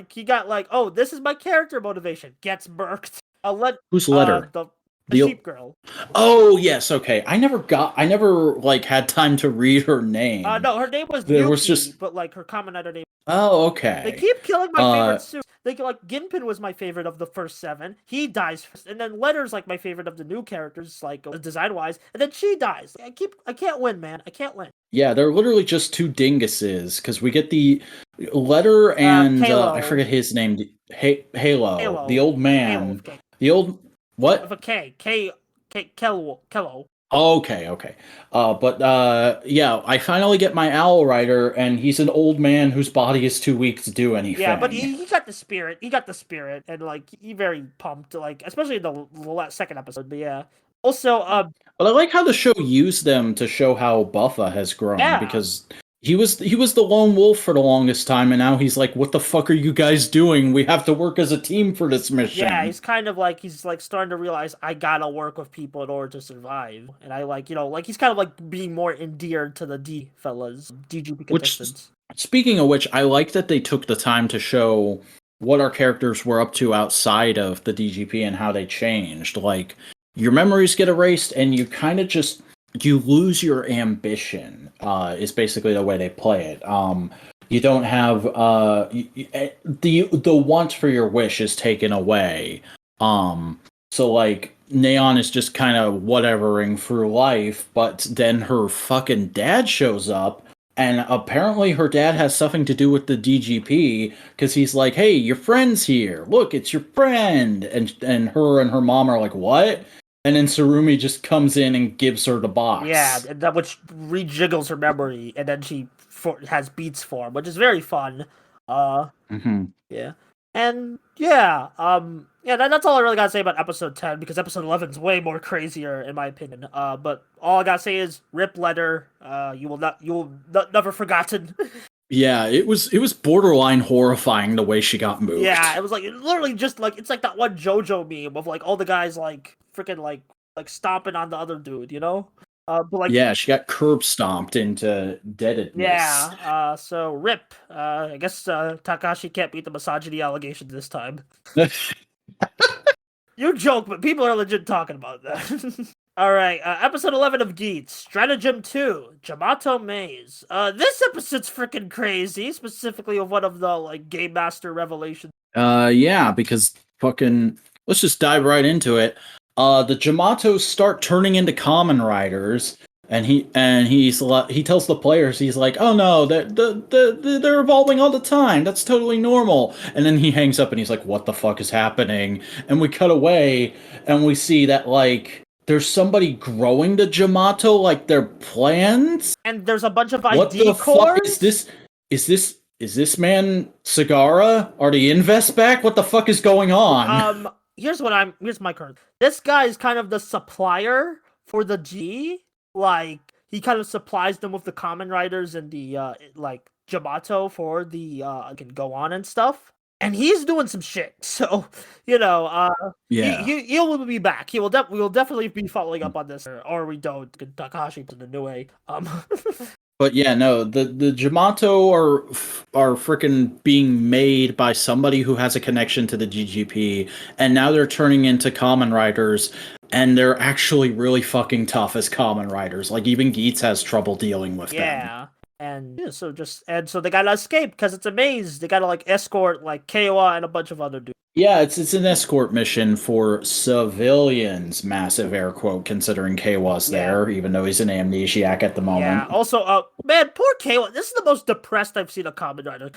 Speaker 2: He got, oh, this is my character motivation. Gets murked.
Speaker 1: Who's Letter?
Speaker 2: The sheep girl.
Speaker 1: Oh, yes, okay. I never had time to read her name.
Speaker 2: No, her name was Yuki, but, her Kamen Rider name.
Speaker 1: Oh, okay.
Speaker 2: They keep killing my favorite suit. Ginpin was my favorite of the first 7. He dies first, and then Letter's my favorite of the new characters, design-wise, and then she dies. I can't win, man. I can't win.
Speaker 1: Yeah, they're literally just 2 dinguses, because we get the Letter and I forget his name. Halo. The old man.
Speaker 2: Halo.
Speaker 1: The old what?
Speaker 2: With a K. Kello.
Speaker 1: Okay. Yeah, I finally get my owl rider, and he's an old man whose body is too weak to do anything.
Speaker 2: Yeah, but he got the spirit. He got the spirit, and like he very pumped, like especially in the second episode. But yeah, also,
Speaker 1: but I like how the show used them to show how Buffa has grown, because he was the lone wolf for the longest time, and now he's like, what the fuck are you guys doing? We have to work as a team for this mission.
Speaker 2: Yeah, he's starting to realize I gotta work with people in order to survive. And I he's kind of like being more endeared to the D fellas, DGP contestants.
Speaker 1: Speaking of which, I like that they took the time to show what our characters were up to outside of the DGP and how they changed. Like, your memories get erased and you kind of just you lose your ambition, is basically the way they play it. You don't have the want for your wish is taken away. So like Neon is just kind of whatevering through life, but then her fucking dad shows up, and apparently her dad has something to do with the DGP, because he's like, "Hey, your friend's here. Look, it's your friend." And her and her mom are like, "What?" And then Surumi just comes in and gives her the box.
Speaker 2: Yeah, that which rejiggles her memory, and then she has Beats form, which is very fun. Yeah. And yeah, that's all I really gotta say about episode 10, because episode 11 is way more crazier in my opinion. But all I gotta say is rip letter. You will never forgotten.
Speaker 1: Yeah, it was borderline horrifying the way she got moved.
Speaker 2: Yeah, it was like literally just like it's like that one JoJo meme of like all the guys like freaking like stomping on the other dude, you know? But like,
Speaker 1: yeah, she got curb stomped into deadedness.
Speaker 2: Yeah, so rip. I guess Takashi can't beat the misogyny allegation this time. You joke, but people are legit talking about that. Alright, episode 11 of Geats, Stratagem 2, Jamato Maze. This episode's freaking crazy, specifically of one of the, like, Game Master revelations.
Speaker 1: Yeah, because fucking, let's just dive right into it. The Jamatos start turning into Kamen Riders, and he tells the players, he's like, "Oh no, they're evolving all the time. That's totally normal." And then he hangs up and he's like, "What the fuck is happening?" And we cut away and we see that like there's somebody growing the Jamato like they're plants.
Speaker 2: And there's a bunch of ID
Speaker 1: what the
Speaker 2: cores?
Speaker 1: Fuck is this man Sagara? Are the Invest back? What the fuck is going on?
Speaker 2: Here's my current. This guy is kind of the supplier for the G. Like, he kind of supplies them with the Kamen Riders and the like Jamato for the can go on and stuff. And he's doing some shit. So, yeah. He will be back. We will definitely be following up on this, or we don't. Takashi to the new way.
Speaker 1: But yeah, no, the Jamato are freaking being made by somebody who has a connection to the GGP, and now they're turning into Kamen Riders, and they're actually really fucking tough as Kamen Riders. Like, even Geats has trouble dealing with them.
Speaker 2: Yeah. And so they gotta escape because it's a maze. They gotta like escort like Keiwa and a bunch of other dudes.
Speaker 1: Yeah, it's an escort mission for civilians, massive air quote, considering Keiwa's there, even though he's an amnesiac at the moment.
Speaker 2: Yeah, also, man, poor Keiwa. This is the most depressed I've seen a Kamen Rider.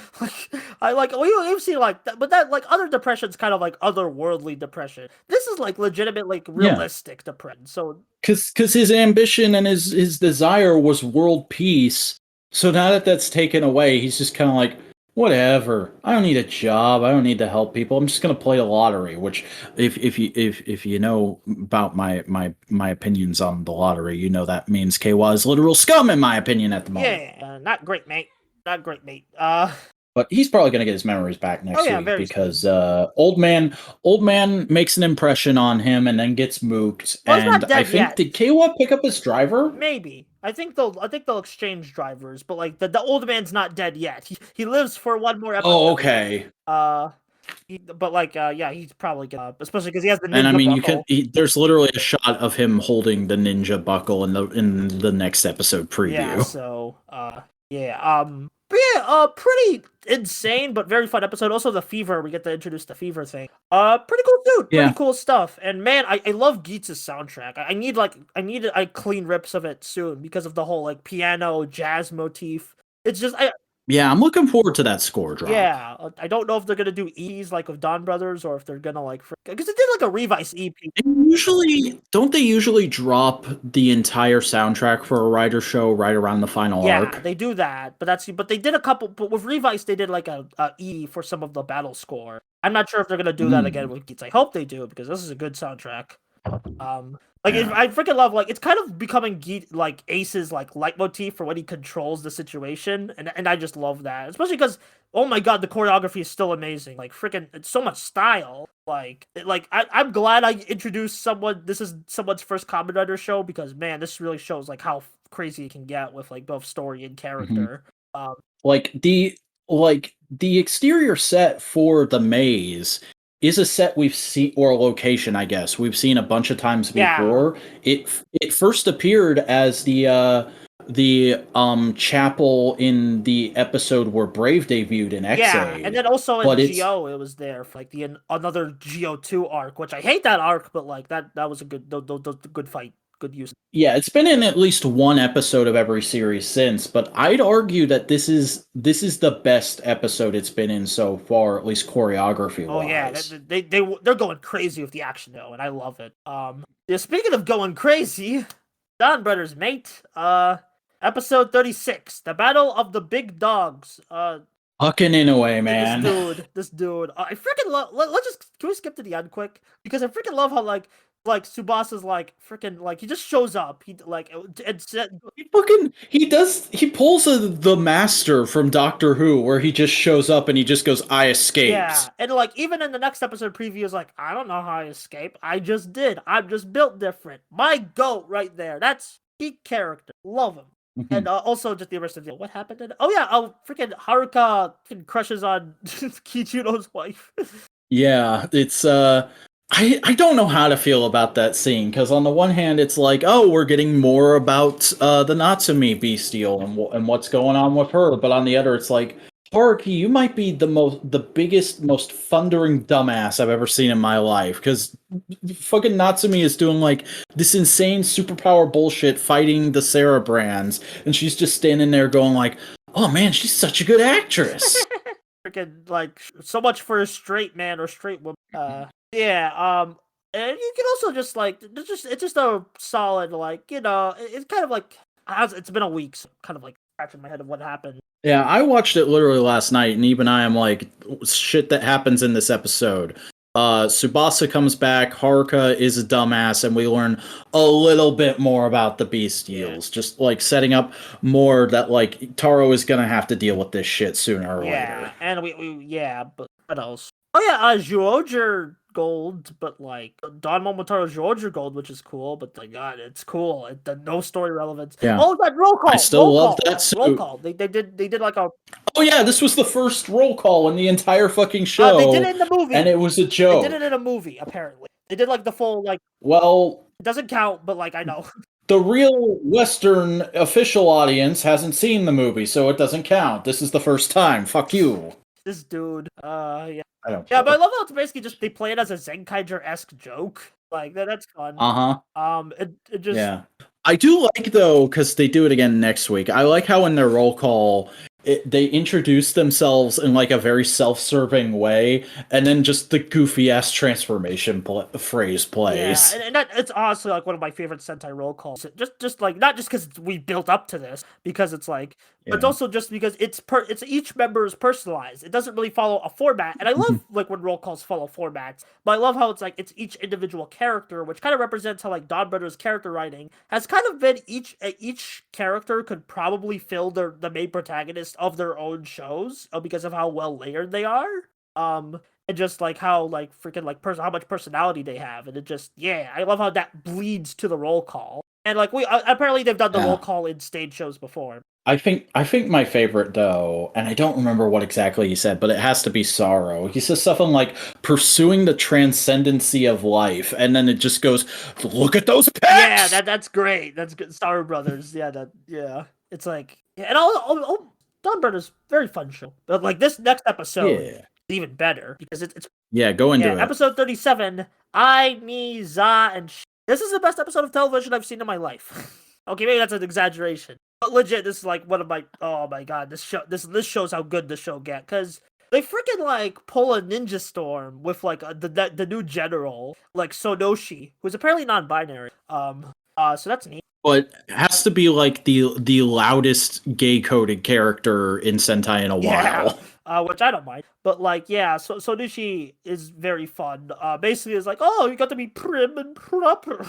Speaker 2: We've seen like that, but that like other depression's kind of like otherworldly depression. This is like legitimate, like realistic depression. So
Speaker 1: because his ambition and his desire was world peace. So now that that's taken away, he's just kind of like, whatever. I don't need a job. I don't need to help people. I'm just gonna play the lottery. Which, if you know about my opinions on the lottery, you know that means KY is literal scum in my opinion at the moment.
Speaker 2: Yeah, not great, mate. Not great, mate.
Speaker 1: But he's probably gonna get his memories back next week because old man makes an impression on him and then gets mooked.
Speaker 2: Well, and I think
Speaker 1: yet. Did KY pick up his driver?
Speaker 2: Maybe. I think they'll exchange drivers, but like the old man's not dead yet. He lives for one more episode.
Speaker 1: Oh, okay.
Speaker 2: He's probably gonna, especially because he has the ninja
Speaker 1: and I mean,
Speaker 2: buckle.
Speaker 1: There's literally a shot of him holding the ninja buckle in the next episode preview.
Speaker 2: Yeah. So, pretty insane but very fun episode. Also, the fever, we get to introduce the fever thing. Pretty cool dude. Pretty cool stuff. And man, I love Geats' soundtrack. I need clean rips of it soon because of the whole like piano jazz motif. It's just
Speaker 1: Yeah, I'm looking forward to that score drop.
Speaker 2: Yeah, I don't know if they're gonna do EPs like with Donbrothers or if they're gonna like because they did like a Revice EP.
Speaker 1: Don't they usually drop the entire soundtrack for a writer show right around the final arc?
Speaker 2: Yeah, they do that, but they did a couple. But with Revice, they did like a E for some of the battle score. I'm not sure if they're gonna do that again with Geats. I hope they do because this is a good soundtrack. I freaking love it's kind of becoming Ace's leitmotif for when he controls the situation, and I just love that, especially because oh my god, the choreography is still amazing. Freaking, it's so much style. I'm glad I introduced someone. This is someone's first Kamen Rider show because man, this really shows how crazy it can get with both story and character.
Speaker 1: The exterior set for the maze is a set we've seen, or a location, I guess we've seen a bunch of times before. Yeah. It first appeared as the chapel in the episode where Brave debuted in X.
Speaker 2: Yeah, and then also in Geo it was there for another Geo 2 arc, which I hate that arc, but that was a good fight. Good use.
Speaker 1: Yeah, it's been in at least one episode of every series since, but I'd argue that this is the best episode it's been in so far, at least choreography wise.
Speaker 2: Oh yeah, they're going crazy with the action though, and I love it. Yeah, speaking of going crazy, Donbrothers mate, episode 36, the Battle of the Big Dogs.
Speaker 1: Fucking Inoue, man.
Speaker 2: This dude. I freaking love. Can we skip to the end quick? Because I freaking love how Tsubasa's freaking he just shows up. He
Speaker 1: he pulls the master from Doctor Who where he just shows up and he just goes, I escaped.
Speaker 2: Yeah, and even in the next episode preview is I don't know how I escaped. I just did. I'm just built different. My goat right there. That's peak character. Love him. Mm-hmm. And also just the rest of what happened in freaking Haruka crushes on Kichuno's wife.
Speaker 1: Yeah, it's I don't know how to feel about that scene, because on the one hand it's we're getting more about the Natsume bestial and what's going on with her, but on the other it's Haruki, you might be the biggest, most thundering dumbass I've ever seen in my life, because fucking Natsume is doing this insane superpower bullshit fighting the Cerebrands, and she's just standing there going oh man, she's such a good actress.
Speaker 2: Freaking so much for a straight man or straight woman. Yeah, and you can also just it's just a solid it's kind of it's been a week, so kind of scratching my head of what happened.
Speaker 1: Yeah, I watched it literally last night, and even I am shit that happens in this episode. Tsubasa comes back, Haruka is a dumbass, and we learn a little bit more about the bestials. Yeah. Just setting up more that Taro is gonna have to deal with this shit sooner or later.
Speaker 2: And but what else? Oh yeah, Zyuohger Gold, but Don Momotaro Zyuohger Gold, which is cool, but God, it's cool. No story relevance.
Speaker 1: Yeah.
Speaker 2: Oh, that roll call.
Speaker 1: I still love that suit.
Speaker 2: Roll call. They did a.
Speaker 1: Oh yeah, this was the first roll call in the entire fucking show.
Speaker 2: They did it in the movie,
Speaker 1: and it was a joke.
Speaker 2: They did it in a movie, apparently. They did the full
Speaker 1: Well,
Speaker 2: it doesn't count, but I know.
Speaker 1: The real Western official audience hasn't seen the movie, so it doesn't count. This is the first time. Fuck you.
Speaker 2: This dude. Yeah.
Speaker 1: I don't
Speaker 2: care. Yeah, but I love how it's basically just they play it as a Zenkaiger-esque joke. That's fun. It just.
Speaker 1: Yeah. I do though, because they do it again next week. I like how in their roll call they introduce themselves in a very self-serving way, and then just the goofy-ass transformation phrase plays.
Speaker 2: Yeah, and it's honestly one of my favorite Sentai roll calls. Just not just because we built up to this, because it's but it's also just because it's each member is personalized. It doesn't really follow a format, and I love when roll calls follow formats. But I love how it's each individual character, which kind of represents how Donbrothers' character writing has kind of been each character could probably fill the main protagonist of their own shows because of how well layered they are. And just how freaking how much personality they have, and it just I love how that bleeds to the roll call. And we apparently they've done the roll call in stage shows before.
Speaker 1: I think my favorite though, and I don't remember what exactly he said, but it has to be Sorrow. He says something pursuing the transcendency of life, and then it just goes, look at those pecs!
Speaker 2: Yeah, that's great. That's good. Star Brothers. It's and all Donbrothers, very fun show. But this next episode is even better because it's
Speaker 1: go into it.
Speaker 2: Episode 37, I, Me, Za, and This is the best episode of television I've seen in my life. Okay, maybe that's an exaggeration. But legit, this is like one of my, oh my god, this shows how good the show get, because they freaking like pull a ninja storm with like the new general, like Sonoshi, who's apparently non-binary. So that's neat.
Speaker 1: But it has to be like the loudest gay coded character in Sentai in a while.
Speaker 2: Which I don't mind. But like, yeah, so Sonushi is very fun. Basically it's like, oh, you got to be prim and proper.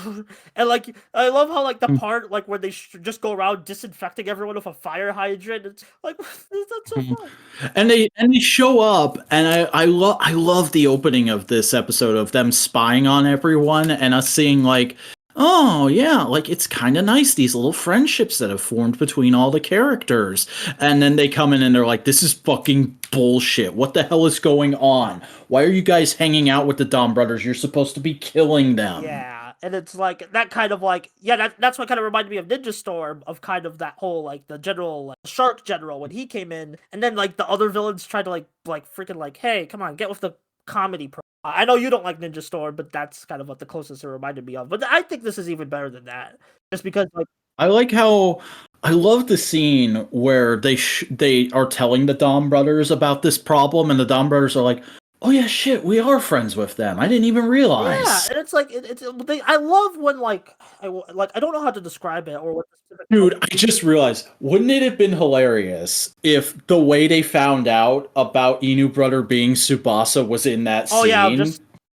Speaker 2: And like, I love how like the part like when they just go around disinfecting everyone with a fire hydrant. It's like, that's so fun.
Speaker 1: And they show up, and I love the opening of this episode of them spying on everyone and us seeing like, oh yeah, like it's kind of nice, these little friendships that have formed between all the characters. And then they come in and they're like, this is fucking bullshit. What the hell is going on? Why are you guys hanging out with the Donbrothers? You're supposed to be killing them.
Speaker 2: Yeah, and it's like that kind of like, yeah, that's what kind of reminded me of Ninja Storm, of kind of that whole like the general, like, Shark General when he came in, and then like the other villains tried to like freaking like, hey, come on, get with the comedy I know you don't like Ninja Storm, but that's kind of what the closest it reminded me of. But I think this is even better than that, just because like
Speaker 1: I like how I love the scene where they are telling the Donbrothers about this problem, and the Donbrothers are like, oh yeah, shit, we are friends with them. I didn't even realize.
Speaker 2: Yeah, and it's like I love when I don't know how to describe it or what.
Speaker 1: Dude, I just realized, wouldn't it have been hilarious if the way they found out about Inu brother being Tsubasa was in that scene?
Speaker 2: Oh yeah,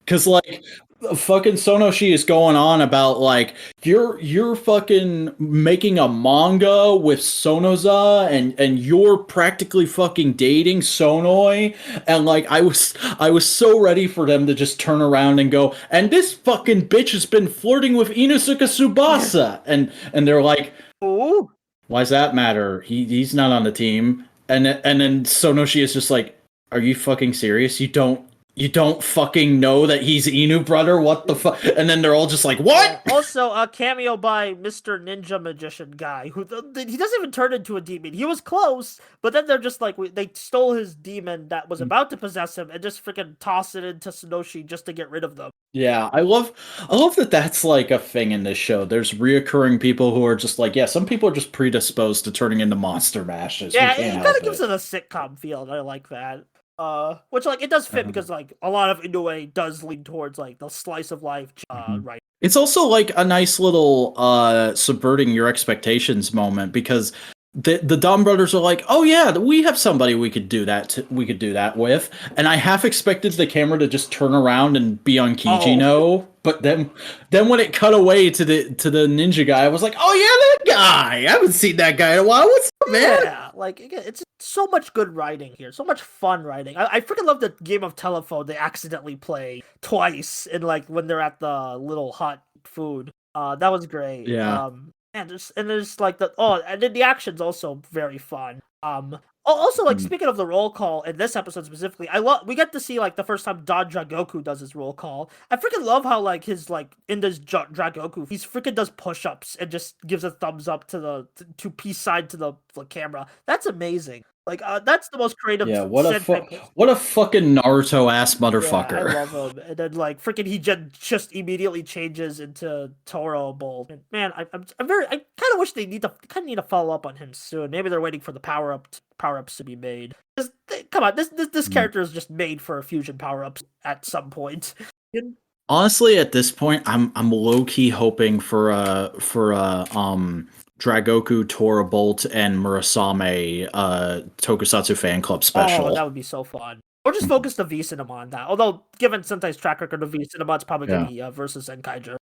Speaker 1: because like fucking Sonoshi is going on about like you're fucking making a manga with Sonoza and you're practically fucking dating Sonoi, and like I was so ready for them to just turn around and go, and this fucking bitch has been flirting with Inusuka Tsubasa, and they're like,
Speaker 2: ooh,
Speaker 1: why's that matter? He's not on the team. And then Sonoshi is just like, are you fucking serious? You don't fucking know that he's Inu brother? What the fuck? And then they're all just like, what?
Speaker 2: Also, a cameo by Mr. Ninja Magician guy, who he doesn't even turn into a demon. He was close, but then they're just like, they stole his demon that was about to possess him and just freaking toss it into Sonoshi just to get rid of them.
Speaker 1: Yeah, I love that that's like a thing in this show. There's reoccurring people who are just like, yeah, some people are just predisposed to turning into monster mashes.
Speaker 2: Yeah, it kind of gives it a sitcom feel, and I like that. Which like it does fit because like a lot of Inoue does lean towards like the slice of life, right?
Speaker 1: It's also like a nice little subverting your expectations moment, because the Donbrothers are like, oh yeah, we have somebody we could do that with, and I half expected the camera to just turn around and be on Kijino, but then when it cut away to the ninja guy, I was like, oh yeah, that guy, I haven't seen that guy in a while. What's up, man?
Speaker 2: Yeah, like again, it's so much good writing here, so much fun writing. I freaking love the game of telephone they accidentally play twice, and like when they're at the little hot food. That was great.
Speaker 1: Yeah.
Speaker 2: And there's like and then the action's also very fun. Also, like speaking of the roll call in this episode specifically, we get to see like the first time Don Dragoku does his roll call. I freaking love how like his like in this Dragoku, he's freaking does push-ups and just gives a thumbs up to peace sign to the camera. That's amazing. Like that's the most creative.
Speaker 1: Yeah, what a fucking Naruto ass motherfucker.
Speaker 2: Yeah, I love him. And then like freaking he just immediately changes into Toro Bolt. And, man, I kind of wish they need to follow up on him soon. Maybe they're waiting for the power ups to be made. Come on, this character is just made for fusion power ups at some point.
Speaker 1: Honestly, at this point, I'm low key hoping for Dragoku, Tora Bolt, and Murasame Tokusatsu fan club special.
Speaker 2: Oh, that would be so fun. Or just focus the V Cinema on that. Although, given Sentai's track record of V Cinema, it's probably gonna be versus Zenkaiger.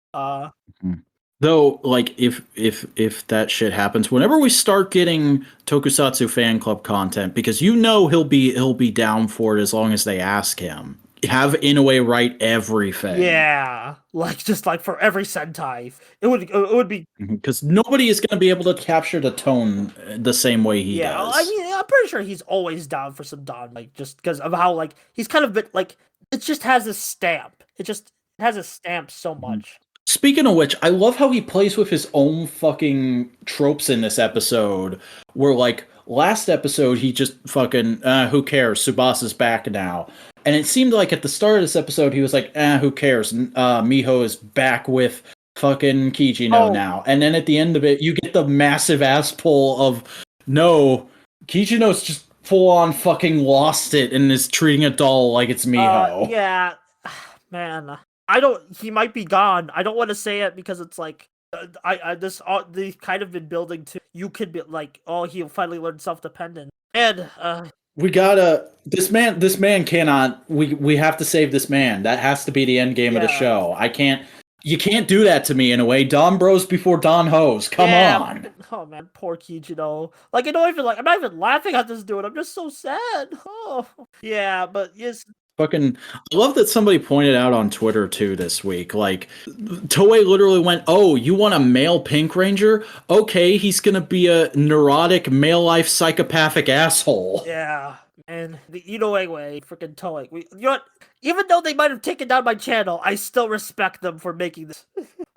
Speaker 1: Though, like, if that shit happens, whenever we start getting Tokusatsu fan club content, because he'll be down for it as long as they ask him. Have Inoue write everything.
Speaker 2: Yeah, like just like for every Sentai, it would be
Speaker 1: because nobody is going to be able to capture the tone the same way he does.
Speaker 2: I mean, I'm pretty sure he's always down for some Don, like just because of how like he's kind of bit like it just has a stamp. It has a stamp so much.
Speaker 1: Speaking of which, I love how he plays with his own fucking tropes in this episode. Where like last episode, he just fucking who cares? Tsubasa's back now. And it seemed like at the start of this episode, he was like, who cares? Miho is back with fucking Kichino now. And then at the end of it, you get the massive ass pull of, no, Kichino's just full on fucking lost it and is treating a doll like it's Miho.
Speaker 2: Yeah, man. He might be gone. I don't want to say it because it's like, they've kind of been building to, you could be like, oh, he'll finally learn self-dependence. And,
Speaker 1: we gotta, this man cannot, we have to save this man. That has to be the end game of the show. You can't do that to me in a way. Don Bros before Don Hose. Come on.
Speaker 2: Oh man, poor Kichino. Like, I'm not even laughing at this dude. I'm just so sad. Oh, yeah, but yes.
Speaker 1: Fucking, I love that somebody pointed out on Twitter too this week. Like, Toei literally went, "Oh, you want a male Pink Ranger? Okay, he's gonna be a neurotic, male life psychopathic asshole."
Speaker 2: Yeah, and anyway, freaking Toei. You know what? Even though they might have taken down my channel, I still respect them for making this.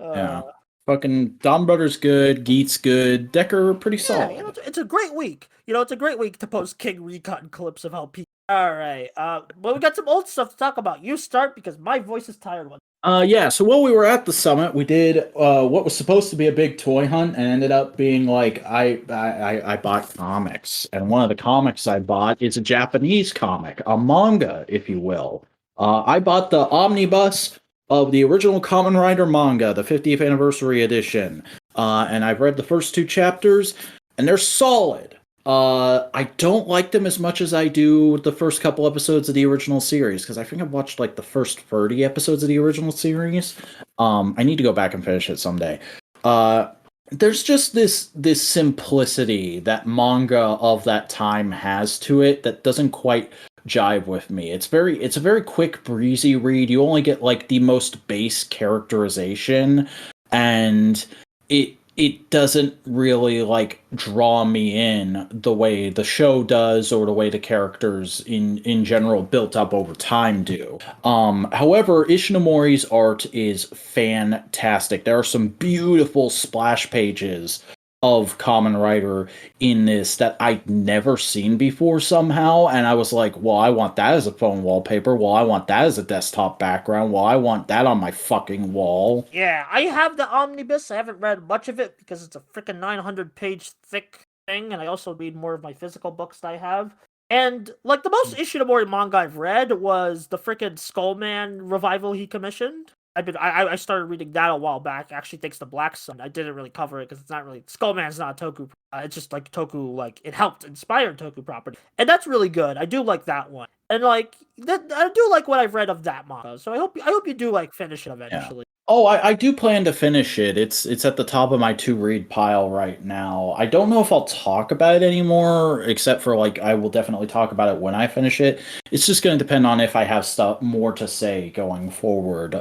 Speaker 1: Yeah. Fucking Donbrothers good, Geats good, Decker pretty solid.
Speaker 2: It's a great week. It's a great week to post King Recon clips of how people. All right. Well, we got some old stuff to talk about. You start because my voice is tired.
Speaker 1: Yeah. So while we were at the summit, we did what was supposed to be a big toy hunt, and ended up being like I bought comics, and one of the comics I bought is a Japanese comic, a manga, if you will. I bought the omnibus of the original Kamen Rider manga, the 50th anniversary edition, and I've read the first 2 chapters, and they're solid. I don't like them as much as I do the first couple episodes of the original series, because I think I've watched like the first 30 episodes of the original series. I need to go back and finish it someday. There's just this simplicity that manga of that time has to it that doesn't quite jive with me. It's a very quick, breezy read. You only get like the most base characterization, and it doesn't really like draw me in the way the show does, or the way the characters in general built up over time do. However, Ishinomori's art is fantastic. There are some beautiful splash pages of Kamen Rider in this that I'd never seen before somehow, and I was like, well, I want that as a phone wallpaper, well, I want that as a desktop background, well, I want that on my fucking wall.
Speaker 2: Yeah, I have the omnibus. I haven't read much of it because it's a freaking 900-page thick thing, and I also read more of my physical books that I have. And like the most Ishinomori manga I've read was the freaking Skullman revival he commissioned. I started reading that a while back. Actually, thanks to Black Sun. I didn't really cover it because it's not really Skullman's not a Toku. It's just like Toku, like it helped inspire Toku property, and that's really good. I do like that one, and like that I do like what I've read of that manga. So I hope you do like finish it eventually.
Speaker 1: Yeah. Oh, I do plan to finish it. It's at the top of my to-read pile right now. I don't know if I'll talk about it anymore, except for like I will definitely talk about it when I finish it. It's just going to depend on if I have stuff more to say going forward.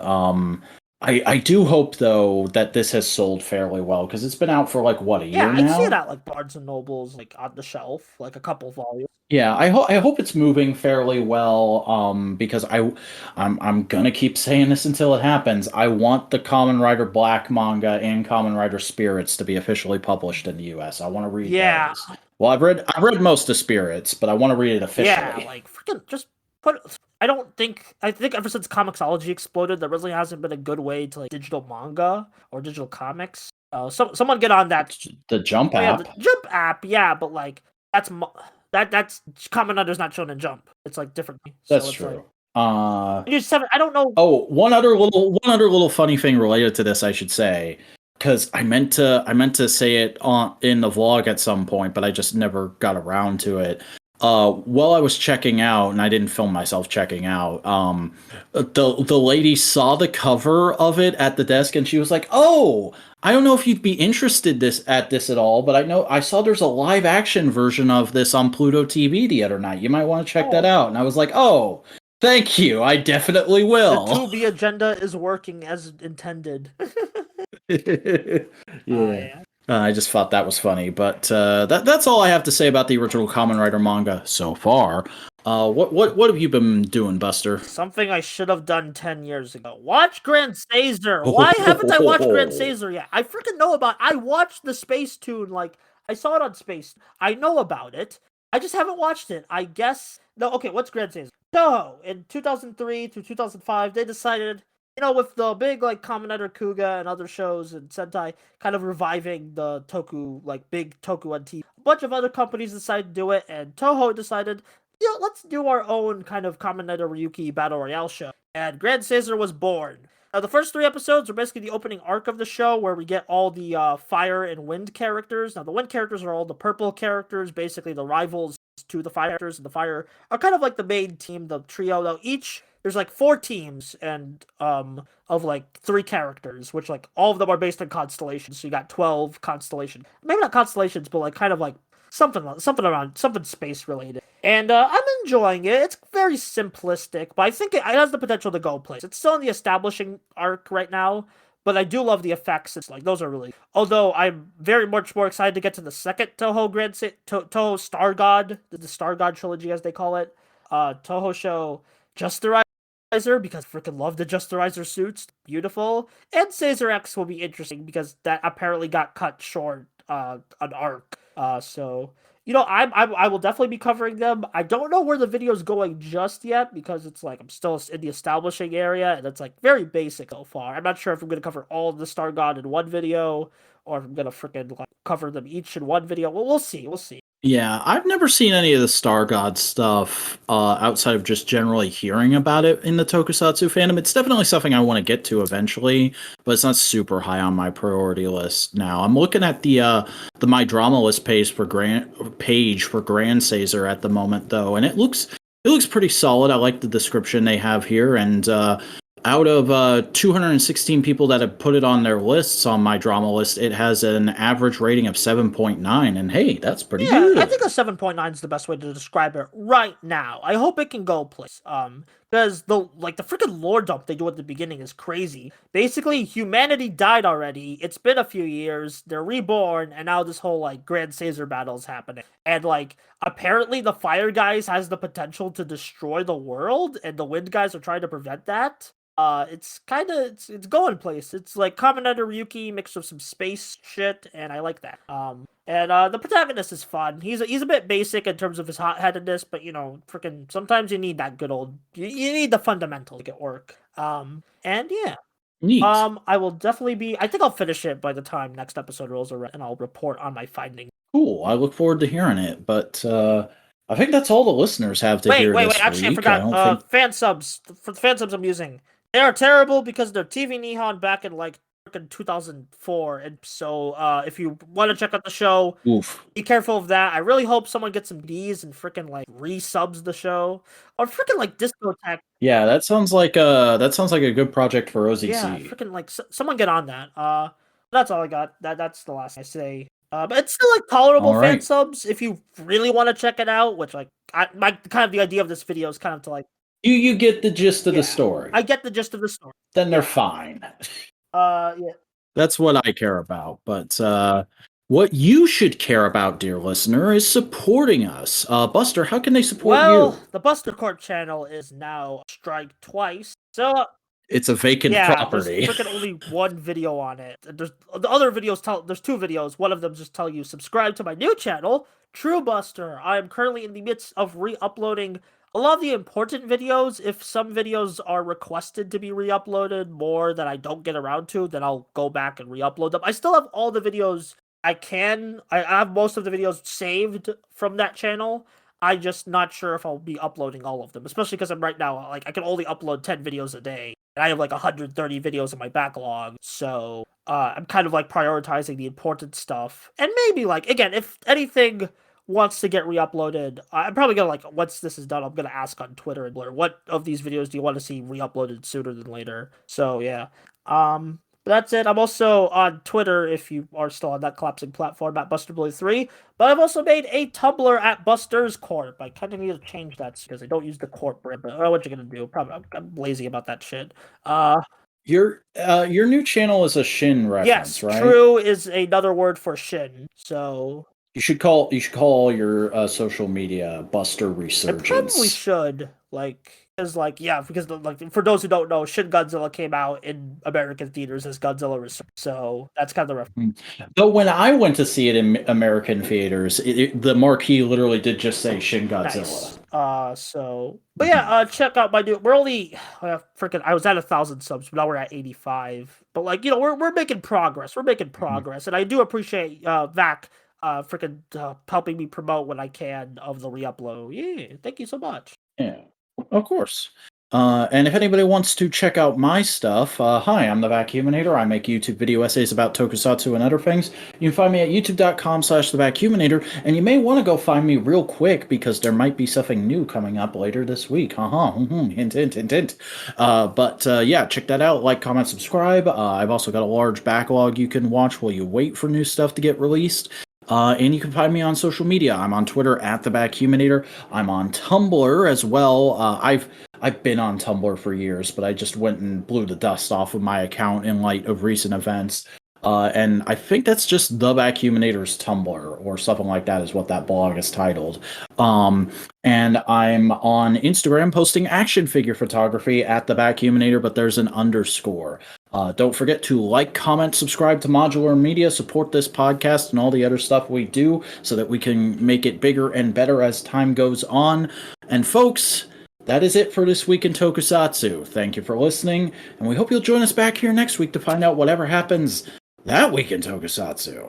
Speaker 1: I do hope though that this has sold fairly well, because it's been out for like what, a year now?
Speaker 2: Yeah, I see it at like Barnes and Nobles, like on the shelf, like a couple volumes.
Speaker 1: Yeah, I hope it's moving fairly well. Because I'm gonna keep saying this until it happens. I want the Kamen Rider Black manga and Kamen Rider Spirits to be officially published in the U.S. I want to read those. Well, I've read most of Spirits, but I want to read it officially.
Speaker 2: Yeah, like freaking just put. I think ever since Comixology exploded, there really hasn't been a good way to like digital manga or digital comics. Someone get on that.
Speaker 1: The Jump app.
Speaker 2: Yeah, the Jump app. Yeah, but like that's Kamen Rider's not shown in Jump. It's like different.
Speaker 1: That's true.
Speaker 2: Like, I don't know.
Speaker 1: Oh, one other little funny thing related to this, I should say, because I meant to say it in the vlog at some point, but I just never got around to it. While I was checking out, and I didn't film myself checking out, the lady saw the cover of it at the desk, and she was like, "Oh, I don't know if you'd be interested at this at all, but I saw there's a live action version of this on Pluto TV the other night. You might want to check that out." And I was like, "Oh, thank you. I definitely will."
Speaker 2: The 2B agenda is working as intended.
Speaker 1: Yeah. I just thought that was funny, but that's all I have to say about the original Kamen Rider manga so far. What have you been doing, Buster?
Speaker 2: Something I should have done 10 years ago. Watch Grand Caesar. Why haven't I watched Grand Caesar yet? I freaking know about it. I watched the Space Tune, like I saw it on Space. I know about it. I just haven't watched it. I guess no. Okay, what's Grand Caesar? Toho in 2003 through 2005, they decided with the big like Kamen Rider Kuga and other shows and Sentai kind of reviving the Toku, like big Toku on TV, a bunch of other companies decided to do it, and Toho decided, let's do our own kind of Kamen Rider Ryuki Battle Royale show. And Grand Caesar was born. Now, the first 3 episodes are basically the opening arc of the show, where we get all the fire and wind characters. Now, the wind characters are all the purple characters, basically the rivals to the fire characters, and the fire are kind of like the main team, the trio. Though there's like 4 teams and of like 3 characters, which like all of them are based on constellations. So you got 12 constellations, maybe not constellations, but like kind of like something space related. And I'm enjoying it. It's very simplistic, but I think it has the potential to go places. It's still in the establishing arc right now, but I do love the effects. It's like those are really. Although I'm very much more excited to get to the second Toho Toho Star God, the Star God trilogy as they call it. Toho show Justerizer, because I freaking love the Justerizer suits. Beautiful. And Caesar X will be interesting because that apparently got cut short an arc. So I will definitely be covering them. I don't know where the video's going just yet because it's like I'm still in the establishing area and it's like very basic so far. I'm not sure if I'm gonna cover all of the Star God in one video or if I'm gonna freaking like cover them each in one video. Well, we'll see. We'll see.
Speaker 1: Yeah, I've never seen any of the Star God stuff outside of just generally hearing about it in the Tokusatsu fandom. It's definitely something I want to get to eventually, but it's not super high on my priority list now. I'm looking at the My Drama List page for Grand Caesar at the moment though, and it looks pretty solid. I like the description they have here, and out of 216 people that have put it on their lists on My Drama List, it has an average rating of 7.9, and hey, that's pretty good.
Speaker 2: I think a 7.9 is the best way to describe it right now. I hope it can go place. Because the freaking lore dump they do at the beginning is crazy. Basically, humanity died already. It's been a few years. They're reborn, and now this whole like Grand Caesar battle is happening. And like apparently the fire guys has the potential to destroy the world, and the wind guys are trying to prevent that. It's kind of it's going place. It's like Kamen Rider Ryuki mixed with some space shit, and I like that. And the protagonist is fun. He's a bit basic in terms of his hot-headedness, but freaking sometimes you need that good old. You need the fundamentals to get work. And yeah.
Speaker 1: Neat.
Speaker 2: I will definitely be. I think I'll finish it by the time next episode rolls around, and I'll report on my findings.
Speaker 1: Cool. I look forward to hearing it, but I think that's all the listeners have to hear this week.
Speaker 2: Actually, I forgot. Fan subs. For the fan subs I'm using. They are terrible because they're TV Nihon back in like 2004, and so if you want to check out the show, be careful of that. I really hope someone gets some D's and freaking like resubs the show, or freaking like Discotheque.
Speaker 1: Yeah, that sounds like a good project for OZC.
Speaker 2: Yeah, freaking like someone get on that. That's all I got. That's the last I say. But it's still like tolerable fan subs if you really want to check it out. Which like the idea of this video is kind of to like.
Speaker 1: You get the gist of the story.
Speaker 2: I get the gist of the story.
Speaker 1: Then they're fine.
Speaker 2: Yeah.
Speaker 1: That's what I care about. But what you should care about, dear listener, is supporting us. Buster, how can they support you?
Speaker 2: Well, the Buster Corp channel is now strike twice. So
Speaker 1: it's a vacant property.
Speaker 2: There's freaking only one video on it. There's the other videos there's 2 videos. One of them just tell you subscribe to my new channel, True Buster. I am currently in the midst of re-uploading a lot of the important videos. If some videos are requested to be re-uploaded more that I don't get around to, then I'll go back and re-upload them. I still have all the videos I have most of the videos saved from that channel. I'm just not sure if I'll be uploading all of them, especially because I'm right now, like, I can only upload 10 videos a day, and I have like 130 videos in my backlog, so I'm kind of like prioritizing the important stuff. And maybe like, again, if anything wants to get re-uploaded, I'm probably gonna like, once this is done, I'm gonna ask on Twitter and Blur, what of these videos do you want to see re-uploaded sooner than later? So yeah. That's it. I'm also on Twitter, if you are still on that collapsing platform, at BusterBlue3. But I've also made a Tumblr at Buster's Corp. I kind of need to change that because I don't use the Corp brand. But what you gonna do? Probably I'm lazy about that shit.
Speaker 1: Your new channel is a Shin reference, right?
Speaker 2: Yes, True is another word for Shin. So
Speaker 1: you should call your social media Buster Resurgence.
Speaker 2: I probably should. Like, Because because for those who don't know, Shin Godzilla came out in American theaters as Godzilla Resurgence, so that's kind of the reference.
Speaker 1: Though when I went to see it in American theaters, the marquee literally did just say Shin Godzilla.
Speaker 2: Nice. But yeah, check out my new. We're only I was at 1,000 subs, but now we're at 85. But we're making progress. We're making progress, and I do appreciate Vac helping me promote when I can of the re-upload. Yeah, thank you so much.
Speaker 1: Yeah, of course. And if anybody wants to check out my stuff, hi, I'm the Vacuuminator. I make YouTube video essays about tokusatsu and other things. You can find me at youtube.com/thevacuuminator, and you may want to go find me real quick because there might be something new coming up later this week. Hint, hint, hint, hint. Yeah, check that out. Like, comment, subscribe. I've also got a large backlog you can watch while you wait for new stuff to get released. And you can find me on social media. I'm on Twitter at the Vacuuminator. I'm on Tumblr as well. I've been on Tumblr for years, but I just went and blew the dust off of my account in light of recent events. And I think that's just the Vacuuminator's Tumblr or something like that is what that blog is titled. And I'm on Instagram posting action figure photography at the Vacuuminator, but there's an underscore. Don't forget to like, comment, subscribe to Modular Media, support this podcast and all the other stuff we do so that we can make it bigger and better as time goes on. And folks, that is it for this week in Tokusatsu. Thank you for listening, and we hope you'll join us back here next week to find out whatever happens that week in Tokusatsu.